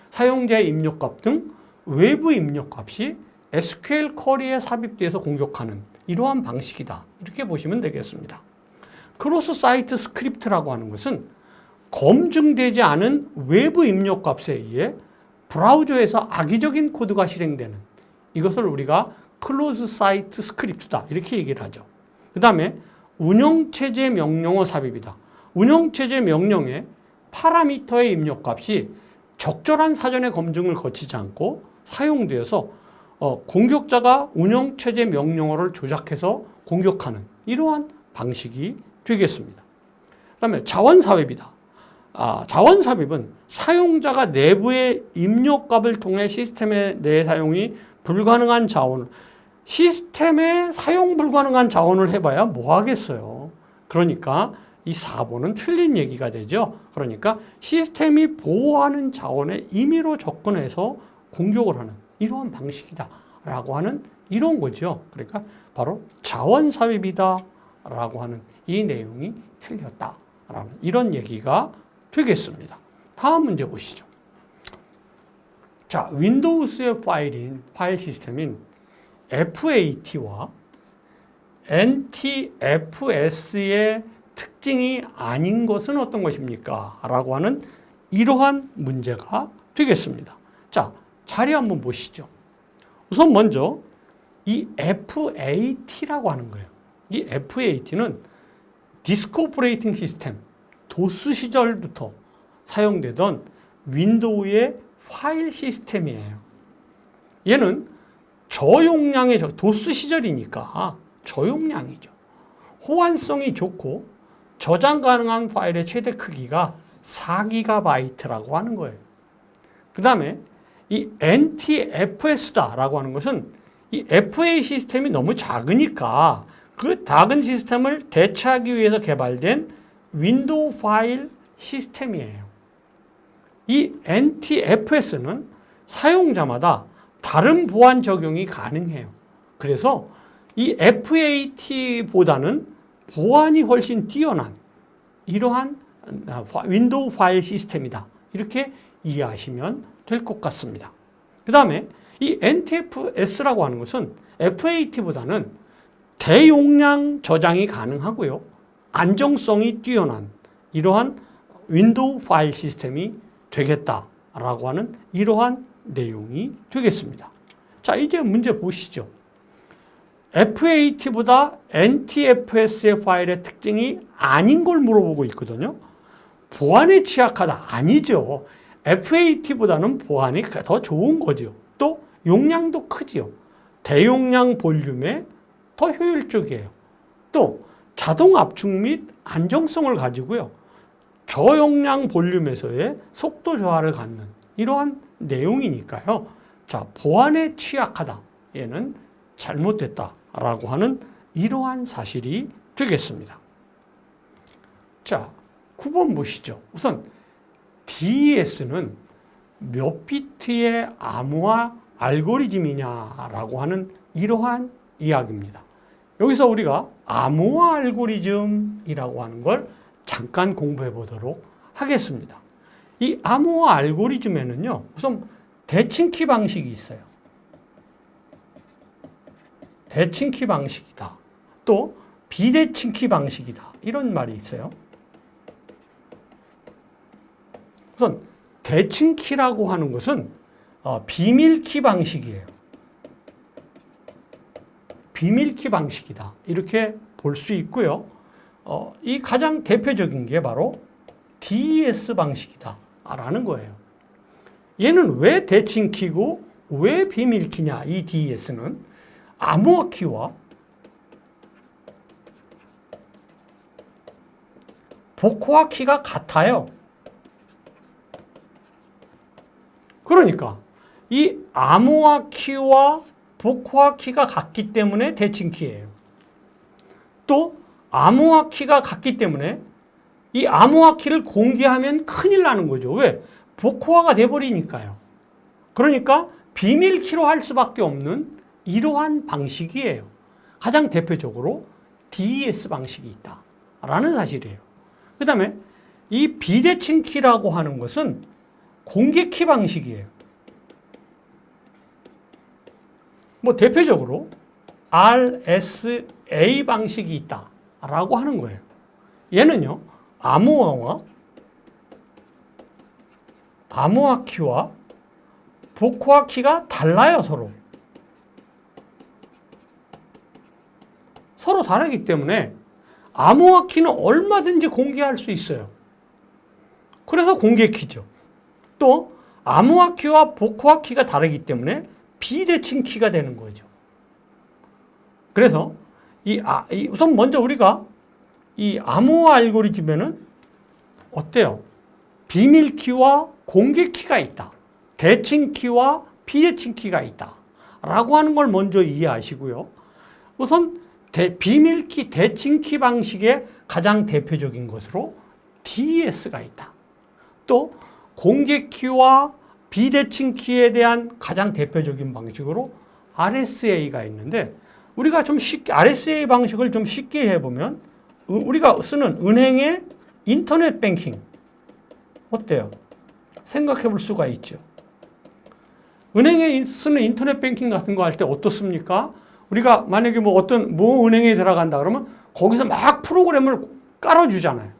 사용자의 입력값 등 외부 입력값이 SQL 쿼리에 삽입돼서 공격하는 이러한 방식이다. 이렇게 보시면 되겠습니다. 크로스 사이트 스크립트라고 하는 것은 검증되지 않은 외부 입력값에 의해 브라우저에서 악의적인 코드가 실행되는 이것을 우리가 클로즈 사이트 스크립트다. 이렇게 얘기를 하죠. 그 다음에 운영체제 명령어 삽입이다. 운영체제 명령에 파라미터의 입력값이 적절한 사전의 검증을 거치지 않고 사용되어서 공격자가 운영체제 명령어를 조작해서 공격하는 이러한 방식이 되겠습니다. 그 다음에 자원삽입이다. 자원삽입은 사용자가 내부의 입력값을 통해 시스템의 내 사용이 불가능한 자원을 시스템에 사용 불가능한 자원을 해봐야 뭐 하겠어요. 그러니까 이 4번은 틀린 얘기가 되죠. 그러니까 시스템이 보호하는 자원에 임의로 접근해서 공격을 하는 이러한 방식이다 라고 하는 이런 거죠. 그러니까 바로 자원 삽입이다 라고 하는 이 내용이 틀렸다 라는 이런 얘기가 되겠습니다. 다음 문제 보시죠. 자, 윈도우스의 파일 시스템인 FAT와 NTFS의 특징이 아닌 것은 어떤 것입니까? 라고 하는 이러한 문제가 되겠습니다. 자, 자료 한번 보시죠. 우선 먼저 이 FAT라고 하는 거예요. 이 FAT는 디스크 오퍼레이팅 시스템, 도스 시절부터 사용되던 윈도우의 파일 시스템이에요. 얘는 저용량의 도스 시절이니까 저용량이죠. 호환성이 좋고 저장 가능한 파일의 최대 크기가 4GB라고 하는 거예요. 그 다음에 이 NTFS다라고 하는 것은 이 FA 시스템이 너무 작으니까 그 작은 시스템을 대체하기 위해서 개발된 윈도우 파일 시스템이에요. 이 NTFS는 사용자마다 다른 보안 적용이 가능해요. 그래서 이 FAT보다는 보안이 훨씬 뛰어난 이러한 윈도우 파일 시스템이다. 이렇게 이해하시면 될 것 같습니다. 그 다음에 이 NTFS라고 하는 것은 FAT보다는 대용량 저장이 가능하고요. 안정성이 뛰어난 이러한 윈도우 파일 시스템이 되겠다라고 하는 이러한 내용이 되겠습니다. 자, 이제 문제 보시죠. FAT보다 NTFS의 파일의 특징이 아닌 걸 물어보고 있거든요. 보안에 취약하다. 아니죠. FAT보다는 보안이 더 좋은 거죠. 또 용량도 크지요. 대용량 볼륨에 더 효율적이에요. 또 자동 압축 및 안정성을 가지고요. 저용량 볼륨에서의 속도 저하를 갖는 이러한 내용이니까요. 자, 보안에 취약하다. 얘는 잘못됐다라고 하는 이러한 사실이 되겠습니다. 자, 9번 보시죠. 우선 DES는 몇 비트의 암호화 알고리즘이냐라고 하는 이러한 이야기입니다. 여기서 우리가 암호화 알고리즘이라고 하는 걸 잠깐 공부해 보도록 하겠습니다. 이 암호화 알고리즘에는요, 우선 대칭키 방식이 있어요. 대칭키 방식이다. 또 비대칭키 방식이다. 이런 말이 있어요. 우선 대칭키라고 하는 것은 비밀키 방식이에요. 비밀키 방식이다. 이렇게 볼 수 있고요. 이 가장 대표적인 게 바로 DES 방식이다. 라는 거예요. 얘는 왜 대칭키고 왜 비밀키냐? 이 DES는 암호화 키와 복호화 키가 같아요. 그러니까 이 암호화 키와 복호화 키가 같기 때문에 대칭키예요. 또 암호화 키가 같기 때문에 이 암호화 키를 공개하면 큰일 나는 거죠. 왜? 복호화가 돼버리니까요. 그러니까 비밀키로 할 수밖에 없는 이러한 방식이에요. 가장 대표적으로 DES 방식이 있다라는 사실이에요. 그 다음에 이 비대칭키라고 하는 것은 공개키 방식이에요. 뭐 대표적으로 RSA 방식이 있다라고 하는 거예요. 얘는요, 암호화 키와 복호화 키가 달라요, 서로 다르기 때문에 암호화 키는 얼마든지 공개할 수 있어요. 그래서 공개키죠. 또 암호화 키와 복호화 키가 다르기 때문에 비대칭 키가 되는 거죠. 그래서 우선 먼저 우리가 이 암호화 알고리즘에는 어때요? 비밀 키와 공개 키가 있다. 대칭 키와 비대칭 키가 있다. 라고 하는 걸 먼저 이해하시고요. 우선 비밀 키, 대칭 키 방식의 가장 대표적인 것으로 DES가 있다. 또 공개 키와 비대칭 키에 대한 가장 대표적인 방식으로 RSA가 있는데, 우리가 좀 쉽게 RSA 방식을 좀 쉽게 해보면 우리가 쓰는 은행의 인터넷 뱅킹 어때요? 생각해 볼 수가 있죠. 은행에 쓰는 인터넷 뱅킹 같은 거 할 때 어떻습니까? 우리가 만약에 뭐 은행에 들어간다 그러면 거기서 막 프로그램을 깔아주잖아요.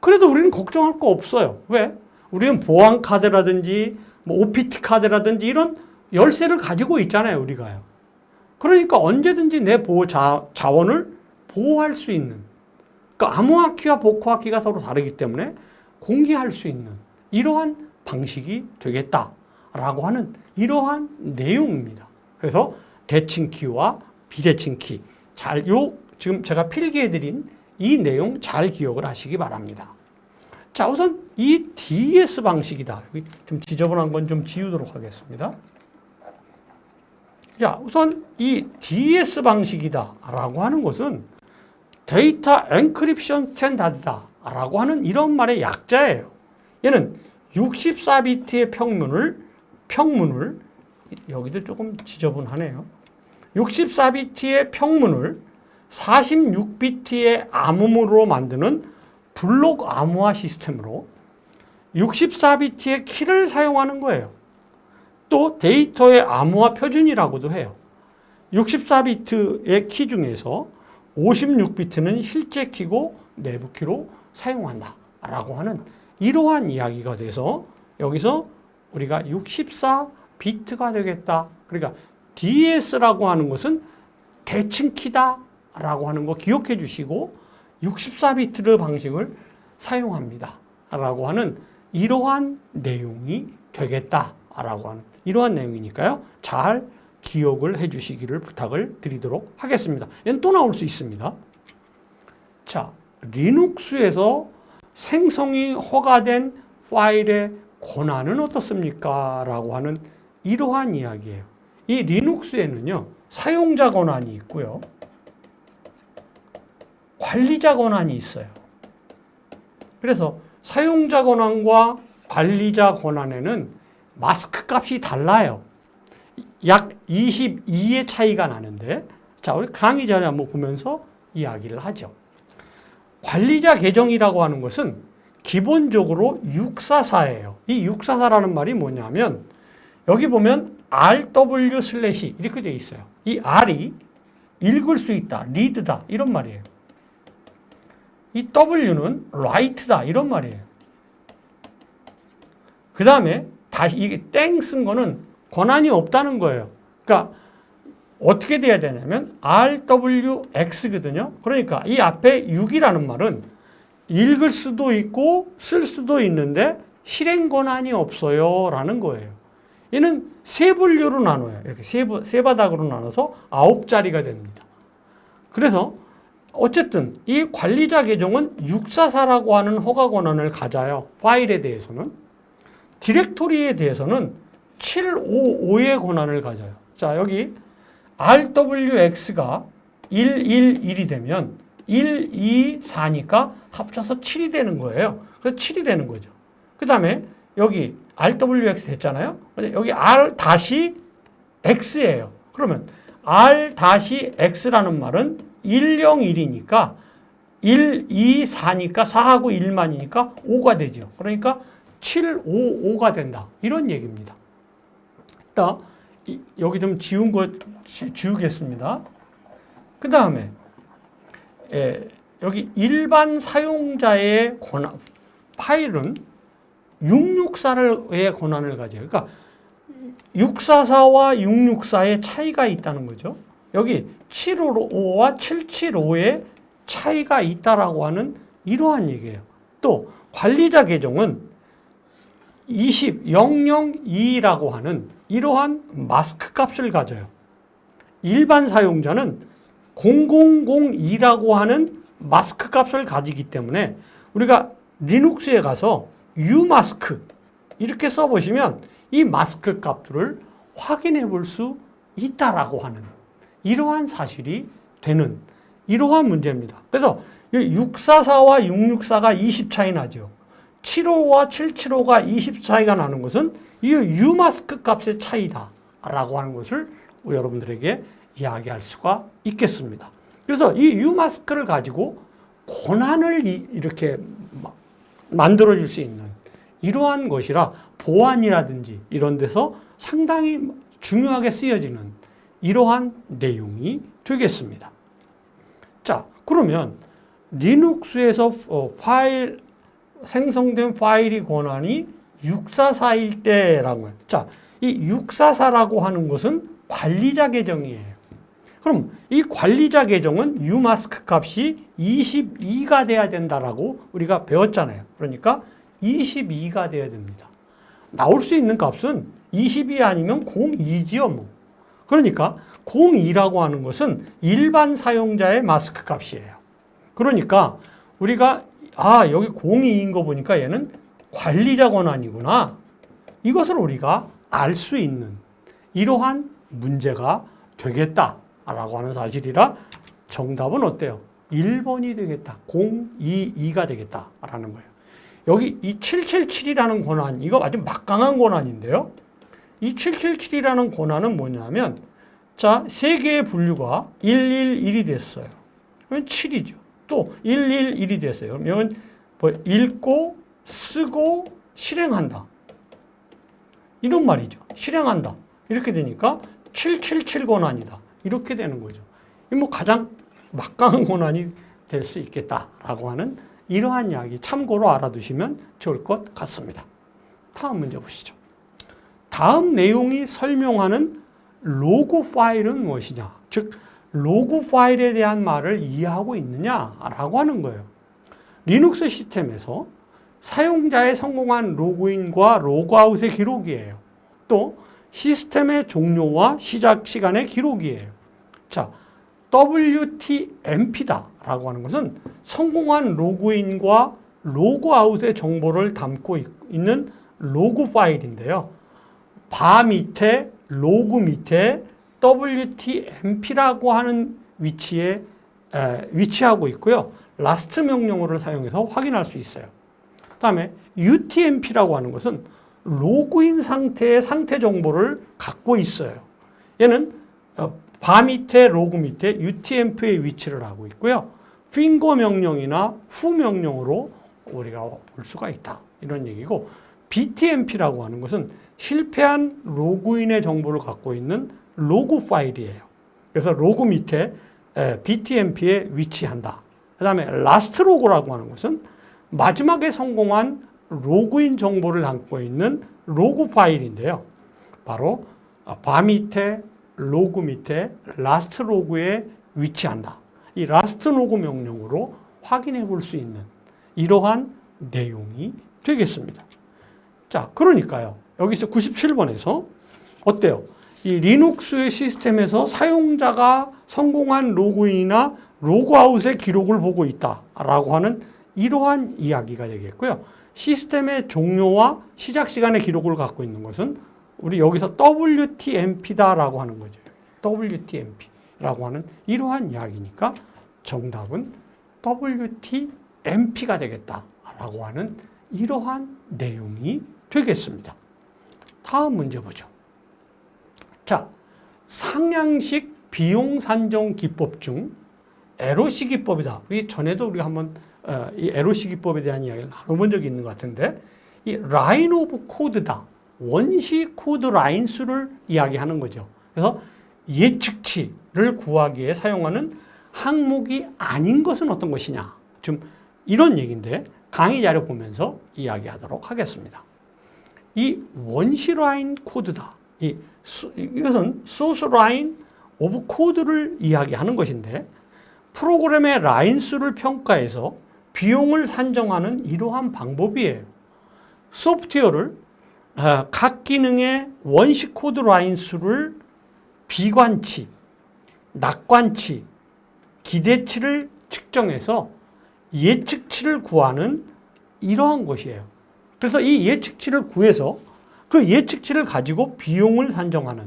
그래도 우리는 걱정할 거 없어요. 왜? 우리는 보안 카드라든지 뭐 OPT 카드라든지 이런 열쇠를 가지고 있잖아요, 우리가요. 그러니까 언제든지 내 자원을 보호할 수 있는, 그러니까 암호화 키와 복호화 키가 서로 다르기 때문에 공개할 수 있는 이러한 방식이 되겠다라고 하는 이러한 내용입니다. 그래서 대칭 키와 비대칭 키, 지금 제가 필기해드린 이 내용 잘 기억을 하시기 바랍니다. 자, 우선 이 DES 방식이다. 여기 좀 지저분한 건 좀 지우도록 하겠습니다. 자, 우선 이 DES 방식이다라고 하는 것은 데이터 엔크립션 스탠다드다라고 하는 이런 말의 약자예요. 얘는 64비트의 평문을 여기도 조금 지저분하네요. 64비트의 평문을 46비트의 암호문으로 만드는 블록 암호화 시스템으로 64비트의 키를 사용하는 거예요. 또 데이터의 암호화 표준이라고도 해요. 64비트의 키 중에서 56비트는 실제 키고 내부 키로 사용한다라고 하는 이러한 이야기가 돼서 여기서 우리가 64비트가 되겠다. 그러니까 DES라고 하는 것은 대칭 키다라고 하는 거 기억해 주시고 64비트 방식을 사용합니다. 라고 하는 이러한 내용이 되겠다라고 하는 이러한 내용이니까요. 잘 기억을 해 주시기를 부탁을 드리도록 하겠습니다. 얘는 또 나올 수 있습니다. 자, 리눅스에서 생성이 허가된 파일의 권한은 어떻습니까? 라고 하는 이러한 이야기예요. 이 리눅스에는요, 사용자 권한이 있고요, 관리자 권한이 있어요. 그래서 사용자 권한과 관리자 권한에는 마스크 값이 달라요. 약 22의 차이가 나는데, 자, 우리 강의 자료 한번 보면서 이야기를 하죠. 관리자 계정이라고 하는 것은 기본적으로 644예요. 이 644라는 말이 뭐냐면, 여기 보면 RW/ 이렇게 되어 있어요. 이 R이 읽을 수 있다, 리드다, 이런 말이에요. 이 W는 write다, 이런 말이에요. 그 다음에 다시 이게 땡 쓴 거는 권한이 없다는 거예요. 그러니까 어떻게 돼야 되냐면 RWX거든요. 그러니까 이 앞에 6이라는 말은 읽을 수도 있고 쓸 수도 있는데 실행 권한이 없어요 라는 거예요. 얘는 세 분류로 나눠요. 이렇게 세 바닥으로 나눠서 9자리가 됩니다. 그래서 어쨌든 이 관리자 계정은 644라고 하는 허가 권한을 가져요. 파일에 대해서는. 디렉토리에 대해서는 755의 권한을 가져요. 자, 여기 RWX가 111이 되면 1, 2, 4니까 합쳐서 7이 되는 거예요. 그래서 7이 되는 거죠. 그 다음에 여기 RWX 됐잖아요. 여기 R-X예요. 그러면 R-X라는 말은 101이니까 1, 2, 4니까 4하고 1만이니까 5가 되죠. 그러니까 755가 된다. 이런 얘기입니다. 일단 여기 좀 지운 거 지우겠습니다. 그 다음에 여기 일반 사용자의 권한, 파일은 664의 권한을 가져요. 그러니까 644와 664의 차이가 있다는 거죠. 여기 755와 775의 차이가 있다라고 하는 이러한 얘기예요. 또 관리자 계정은 20002라고 하는 이러한 마스크 값을 가져요. 일반 사용자는 0002라고 하는 마스크 값을 가지기 때문에 우리가 리눅스에 가서 umask 이렇게 써보시면 이 마스크 값들을 확인해 볼 수 있다라고 하는 이러한 사실이 되는 이러한 문제입니다. 그래서 644와 664가 20 차이 나죠. 75와 775가 20 차이가 나는 것은 이 umask 값의 차이다라고 하는 것을 여러분들에게 이야기할 수가 있겠습니다. 그래서 이 umask를 가지고 권한을 이렇게 만들어줄 수 있는 이러한 것이라 보안이라든지 이런 데서 상당히 중요하게 쓰여지는 이러한 내용이 되겠습니다. 자, 그러면 리눅스에서 생성된 파일이 권한이 644일 때라는 거예요. 자, 이 644라고 하는 것은 관리자 계정이에요. 그럼 이 관리자 계정은 umask 값이 22가 돼야 된다라고 우리가 배웠잖아요. 그러니까 22가 돼야 됩니다. 나올 수 있는 값은 22 아니면 02지요, 뭐. 그러니까 02라고 하는 것은 일반 사용자의 마스크 값이에요. 그러니까 우리가 여기 02인 거 보니까 얘는 관리자 권한이구나. 이것을 우리가 알 수 있는 이러한 문제가 되겠다라고 하는 사실이라 정답은 어때요? 1번이 되겠다. 022가 되겠다라는 거예요. 여기 이 777이라는 권한, 이거 아주 막강한 권한인데요. 이 777이라는 권한은 뭐냐면, 자, 세 개의 분류가 111이 됐어요. 그러면 7이죠. 또 111이 됐어요. 그러면 뭐 읽고, 쓰고, 실행한다. 이런 말이죠. 실행한다. 이렇게 되니까 777 권한이다. 이렇게 되는 거죠. 뭐 가장 막강한 권한이 될 수 있겠다라고 하는 이러한 이야기 참고로 알아두시면 좋을 것 같습니다. 다음 문제 보시죠. 다음 내용이 설명하는 로그 파일은 무엇이냐? 즉, 로그 파일에 대한 말을 이해하고 있느냐라고 하는 거예요. 리눅스 시스템에서 사용자의 성공한 로그인과 로그아웃의 기록이에요. 또 시스템의 종료와 시작 시간의 기록이에요. 자, WTMP다라고 하는 것은 성공한 로그인과 로그아웃의 정보를 담고 있는 로그 파일인데요. 바 밑에 로그 밑에 WTMP라고 하는 위치에 위치하고 있고요. 라스트 명령어를 사용해서 확인할 수 있어요. 그 다음에 UTMP라고 하는 것은 로그인 상태의 상태 정보를 갖고 있어요. 얘는 바 밑에 로그 밑에 UTMP의 위치를 하고 있고요. finger 명령이나 후 명령으로 우리가 볼 수가 있다. 이런 얘기고, BTMP라고 하는 것은 실패한 로그인의 정보를 갖고 있는 로그 파일이에요. 그래서 로그 밑에 BTMP에 위치한다. 그 다음에 라스트 로그라고 하는 것은 마지막에 성공한 로그인 정보를 담고 있는 로그 파일인데요. 바로 바 밑에 로그 밑에 라스트 로그에 위치한다. 이 라스트 로그 명령으로 확인해 볼 수 있는 이러한 내용이 되겠습니다. 자, 그러니까요. 여기서 97번에서 어때요? 이 리눅스의 시스템에서 사용자가 성공한 로그인이나 로그아웃의 기록을 보고 있다라고 하는 이러한 이야기가 되겠고요. 시스템의 종료와 시작 시간의 기록을 갖고 있는 것은 우리 여기서 WTMP다라고 하는 거죠. WTMP라고 하는 이러한 이야기니까 정답은 WTMP가 되겠다라고 하는 이러한 내용이 되겠습니다. 다음 문제 보죠. 자, 상향식 비용 산정 기법 중 LOC 기법이다. 이 전에도 우리가 한번 이 LOC 기법에 대한 이야기를 나눠본 적이 있는 것 같은데, 이 라인 오브 코드다. 원시 코드 라인 수를 이야기하는 거죠. 그래서 예측치를 구하기에 사용하는 항목이 아닌 것은 어떤 것이냐. 좀 이런 얘기인데 강의 자료 보면서 이야기하도록 하겠습니다. 이 원시 라인 코드다. 이것은 소스 라인 오브 코드를 이야기하는 것인데, 프로그램의 라인 수를 평가해서 비용을 산정하는 이러한 방법이에요. 소프트웨어를 각 기능의 원시 코드 라인 수를 비관치, 낙관치, 기대치를 측정해서 예측치를 구하는 이러한 것이에요. 그래서 이 예측치를 구해서 그 예측치를 가지고 비용을 산정하는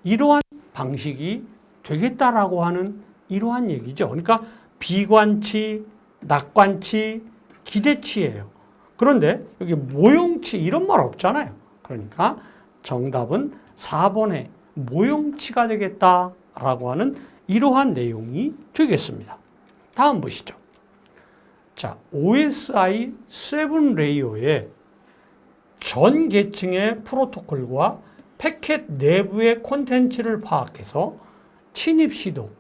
이러한 방식이 되겠다라고 하는 이러한 얘기죠. 그러니까 비관치, 낙관치, 기대치예요. 그런데 여기 모형치 이런 말 없잖아요. 그러니까 정답은 4번에 모형치가 되겠다라고 하는 이러한 내용이 되겠습니다. 다음 보시죠. 자, OSI 7 레이어의 전 계층의 프로토콜과 패켓 내부의 콘텐츠를 파악해서 침입 시도,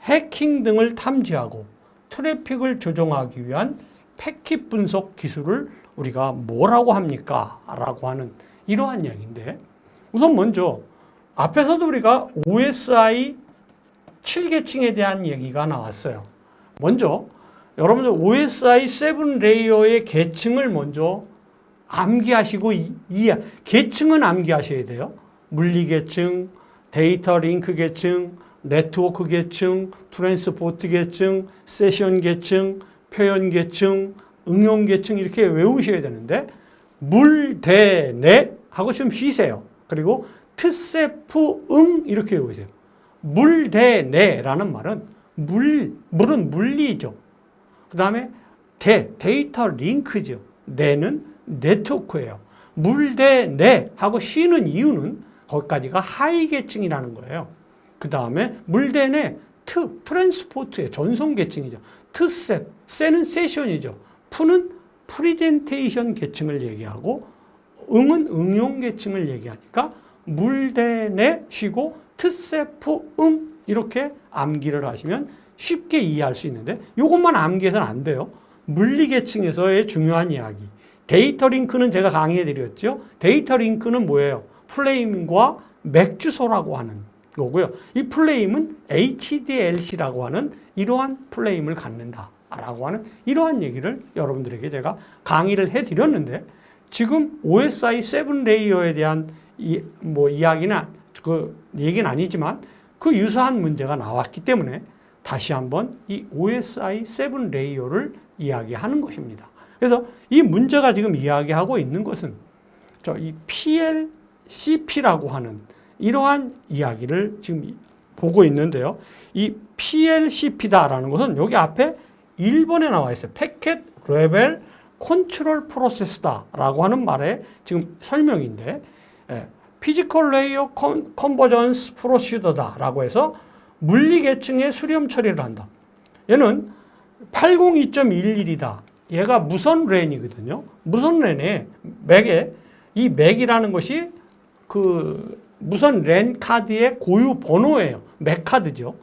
해킹 등을 탐지하고 트래픽을 조정하기 위한 패킷 분석 기술을 우리가 뭐라고 합니까? 라고 하는 이러한 이야기인데, 우선 먼저 앞에서도 우리가 OSI 7계층에 대한 얘기가 나왔어요. 먼저 여러분들 OSI 7 레이어의 계층을 먼저 암기하시고 계층은 암기하셔야 돼요. 물리 계층, 데이터 링크 계층, 네트워크 계층, 트랜스포트 계층, 세션 계층, 표현 계층, 응용 계층 이렇게 외우셔야 되는데, 물, 대, 내 하고 좀 쉬세요. 그리고 트세프, 응 이렇게 외우세요. 물, 대, 내라는 말은 물은 물리죠. 그 다음에 데이터 링크죠. 내는 네트워크예요. 물, 대, 내 하고 쉬는 이유는 거기까지가 하이 계층이라는 거예요. 그 다음에 물, 대, 내, 트랜스포트의 전송 계층이죠. 트셋, 세는 세션이죠. 푸는 프리젠테이션 계층을 얘기하고 응은 응용 계층을 얘기하니까 물, 대, 내 쉬고 트세프, 응 이렇게 암기를 하시면 쉽게 이해할 수 있는데, 이것만 암기해서는 안 돼요. 물리 계층에서의 중요한 이야기. 데이터 링크는 제가 강의해 드렸죠. 데이터 링크는 뭐예요? 플레임과 맥 주소라고 하는 거고요. 이 플레임은 HDLC라고 하는 이러한 플레임을 갖는다라고 하는 이러한 얘기를 여러분들에게 제가 강의를 해 드렸는데, 지금 OSI 7 레이어에 대한 이야기나 그 얘기는 아니지만 그 유사한 문제가 나왔기 때문에 다시 한번 이 OSI 7 레이어를 이야기하는 것입니다. 그래서 이 문제가 지금 이야기하고 있는 것은 이 PLCP라고 하는 이러한 이야기를 지금 보고 있는데요. 이 PLCP다라는 것은 여기 앞에 1번에 나와 있어요. 패킷 레벨 컨트롤 프로세스다라고 하는 말의 지금 설명인데, 피지컬 레이어 컨버전스 프로시더다라고 해서 물리 계층의 수렴 처리를 한다. 얘는 802.11이다. 얘가 무선 랜이거든요. 무선 랜에 맥에 이 맥이라는 것이 그 무선 랜 카드의 고유 번호예요. 맥 카드죠.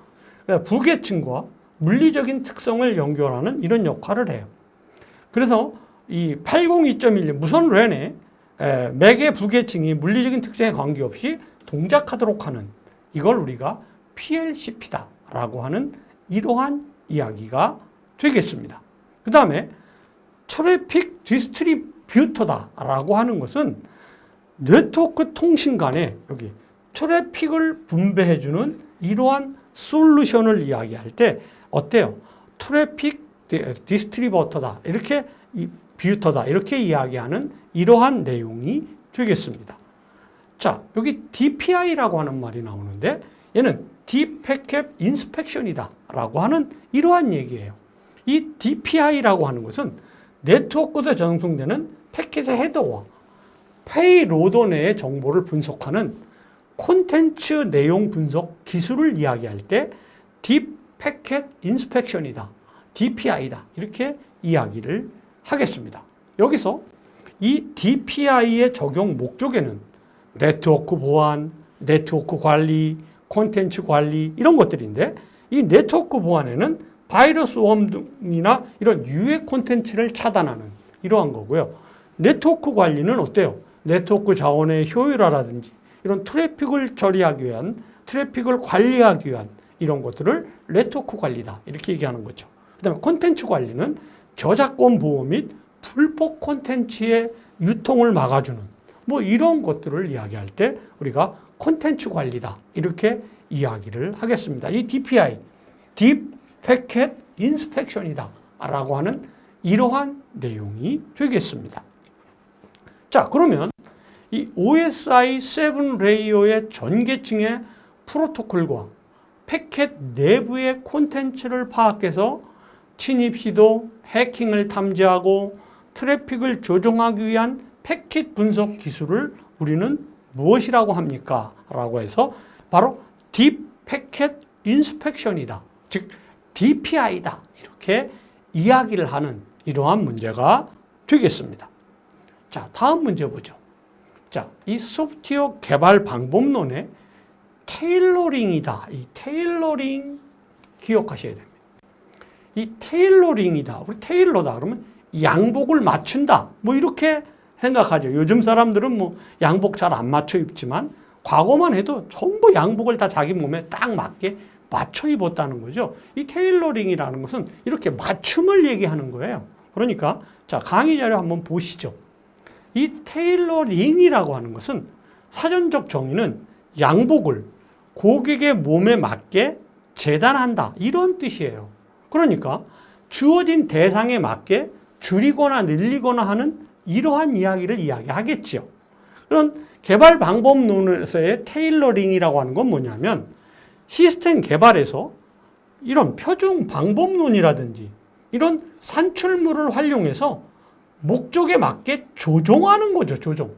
그러니까 부계층과 물리적인 특성을 연결하는 이런 역할을 해요. 그래서 이 802.11 무선 랜에 맥의 부계층이 물리적인 특성에 관계없이 동작하도록 하는 이걸 우리가 PLCP다라고 하는 이러한 이야기가 되겠습니다. 그 다음에 트래픽 디스트리뷰터다라고 하는 것은 네트워크 통신 간에 여기 트래픽을 분배해주는 이러한 솔루션을 이야기할 때 어때요? 트래픽 디스트리뷰터다 이렇게 뷰터다 이렇게 이야기하는 이러한 내용이 되겠습니다. 자, 여기 DPI라고 하는 말이 나오는데 얘는 Deep Packet Inspection이다 라고 하는 이러한 얘기예요. 이 DPI라고 하는 것은 네트워크에 전송되는 패킷의 헤더와 페이로더 내의 정보를 분석하는 콘텐츠 내용 분석 기술을 이야기할 때 Deep Packet Inspection이다, DPI다 이렇게 이야기를 하겠습니다. 여기서 이 DPI의 적용 목적에는 네트워크 보안, 네트워크 관리, 콘텐츠 관리 이런 것들인데 이 네트워크 보안에는 바이러스 웜이나 이런 유해 콘텐츠를 차단하는 이러한 거고요. 네트워크 관리는 어때요? 네트워크 자원의 효율화라든지 이런 트래픽을 처리하기 위한, 트래픽을 관리하기 위한 이런 것들을 네트워크 관리다 이렇게 얘기하는 거죠. 그 다음에 콘텐츠 관리는 저작권 보호 및 불법 콘텐츠의 유통을 막아주는 뭐 이런 것들을 이야기할 때 우리가 콘텐츠 관리다 이렇게 이야기를 하겠습니다. 이 DPI, Deep Packet Inspection이다 라고 하는 이러한 내용이 되겠습니다. 자, 그러면 이 OSI 7 레이어의 전계층의 프로토콜과 패켓 내부의 콘텐츠를 파악해서 침입 시도, 해킹을 탐지하고 트래픽을 조종하기 위한 패킷 분석 기술을 우리는 무엇이라고 합니까? 라고 해서 바로 Deep Packet Inspection이다. 즉 DPI다. 이렇게 이야기를 하는 이러한 문제가 되겠습니다. 자, 다음 문제 보죠. 자, 이 소프트웨어 개발 방법론의 테일러링이다. 이 테일러링 기억하셔야 됩니다. 이 테일러링이다. 우리 테일러다. 그러면 양복을 맞춘다. 뭐 이렇게 생각하죠. 요즘 사람들은 뭐 양복 잘 안 맞춰 입지만 과거만 해도 전부 양복을 다 자기 몸에 딱 맞게 맞춰 입었다는 거죠. 이 테일러링이라는 것은 이렇게 맞춤을 얘기하는 거예요. 그러니까 자, 강의 자료 한번 보시죠. 이 테일러링이라고 하는 것은 사전적 정의는 양복을 고객의 몸에 맞게 재단한다 이런 뜻이에요. 그러니까 주어진 대상에 맞게 줄이거나 늘리거나 하는 이러한 이야기를 이야기하겠죠. 그런 개발 방법론에서의 테일러링이라고 하는 건 뭐냐면 시스템 개발에서 이런 표준 방법론이라든지 이런 산출물을 활용해서 목적에 맞게 조종하는 거죠. 조종.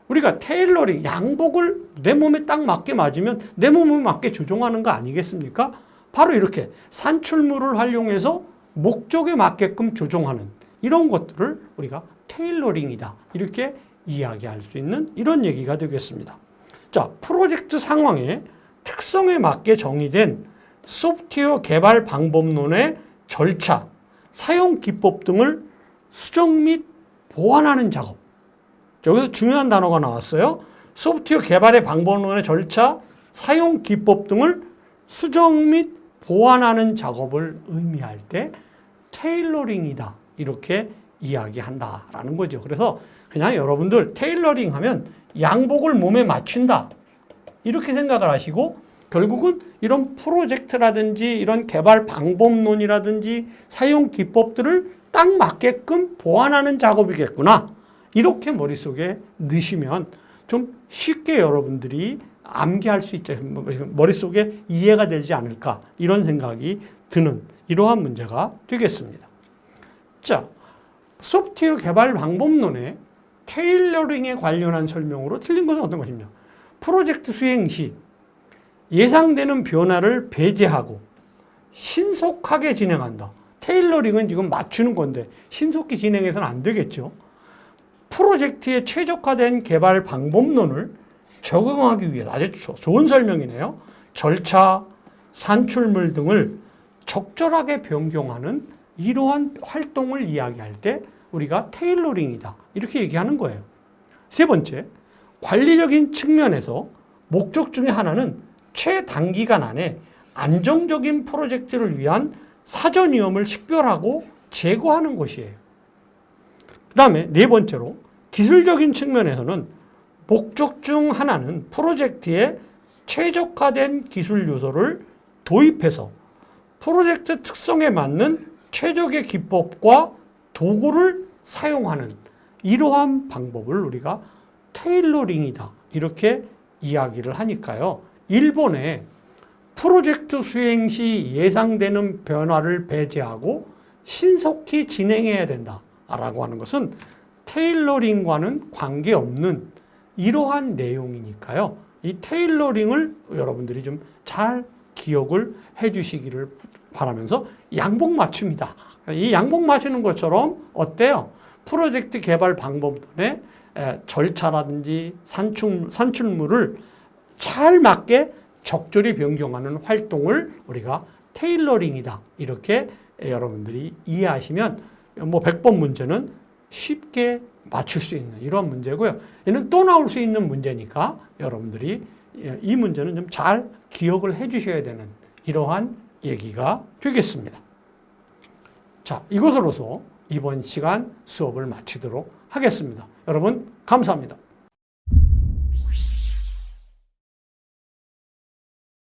우리가 테일러링, 양복을 내 몸에 딱 맞게 맞으면 내 몸에 맞게 조종하는 거 아니겠습니까? 바로 이렇게 산출물을 활용해서 목적에 맞게끔 조종하는 이런 것들을 우리가 테일러링이다. 이렇게 이야기할 수 있는 이런 얘기가 되겠습니다. 자, 프로젝트 상황의 특성에 맞게 정의된 소프트웨어 개발 방법론의 절차, 사용 기법 등을 수정 및 보완하는 작업. 여기서 중요한 단어가 나왔어요. 소프트웨어 개발의 방법론의 절차, 사용 기법 등을 수정 및 보완하는 작업을 의미할 때 테일러링이다. 이렇게 이야기한다라는 거죠. 그래서 그냥 여러분들 테일러링 하면 양복을 몸에 맞춘다. 이렇게 생각을 하시고 결국은 이런 프로젝트라든지 이런 개발 방법론이라든지 사용 기법들을 딱 맞게끔 보완하는 작업이겠구나. 이렇게 머릿속에 넣으시면 좀 쉽게 여러분들이 암기할 수 있죠. 머릿속에 이해가 되지 않을까 이런 생각이 드는 이러한 문제가 되겠습니다. 자, 소프트웨어 개발 방법론의 테일러링에 관련한 설명으로 틀린 것은 어떤 것입니까? 프로젝트 수행 시 예상되는 변화를 배제하고 신속하게 진행한다. 테일러링은 지금 맞추는 건데 신속히 진행해서는 안 되겠죠. 프로젝트에 최적화된 개발 방법론을 적용하기 위해 아주 좋은 설명이네요. 절차, 산출물 등을 적절하게 변경하는 이러한 활동을 이야기할 때 우리가 테일러링이다. 이렇게 얘기하는 거예요. 세 번째, 관리적인 측면에서 목적 중에 하나는 최단기간 안에 안정적인 프로젝트를 위한 사전 위험을 식별하고 제거하는 것이에요. 그 다음에 네 번째로 기술적인 측면에서는 목적 중 하나는 프로젝트에 최적화된 기술 요소를 도입해서 프로젝트 특성에 맞는 최적의 기법과 도구를 사용하는 이러한 방법을 우리가 테일러링이다. 이렇게 이야기를 하니까요. 일본의 프로젝트 수행 시 예상되는 변화를 배제하고 신속히 진행해야 된다라고 하는 것은 테일러링과는 관계없는 이러한 내용이니까요. 이 테일러링을 여러분들이 좀 잘 기억을 해 주시기를 바라면서 양복 맞춤이다. 이 양복 맞추는 것처럼 어때요? 프로젝트 개발 방법론의 절차라든지 산출물을 잘 맞게 적절히 변경하는 활동을 우리가 테일러링이다. 이렇게 여러분들이 이해하시면 뭐 100번 문제는 쉽게 맞출 수 있는 이런 문제고요. 얘는 또 나올 수 있는 문제니까 여러분들이 이 문제는 좀 잘 기억을 해 주셔야 되는 이러한 얘기가 되겠습니다. 자, 이것으로서 이번 시간 수업을 마치도록 하겠습니다. 여러분 감사합니다.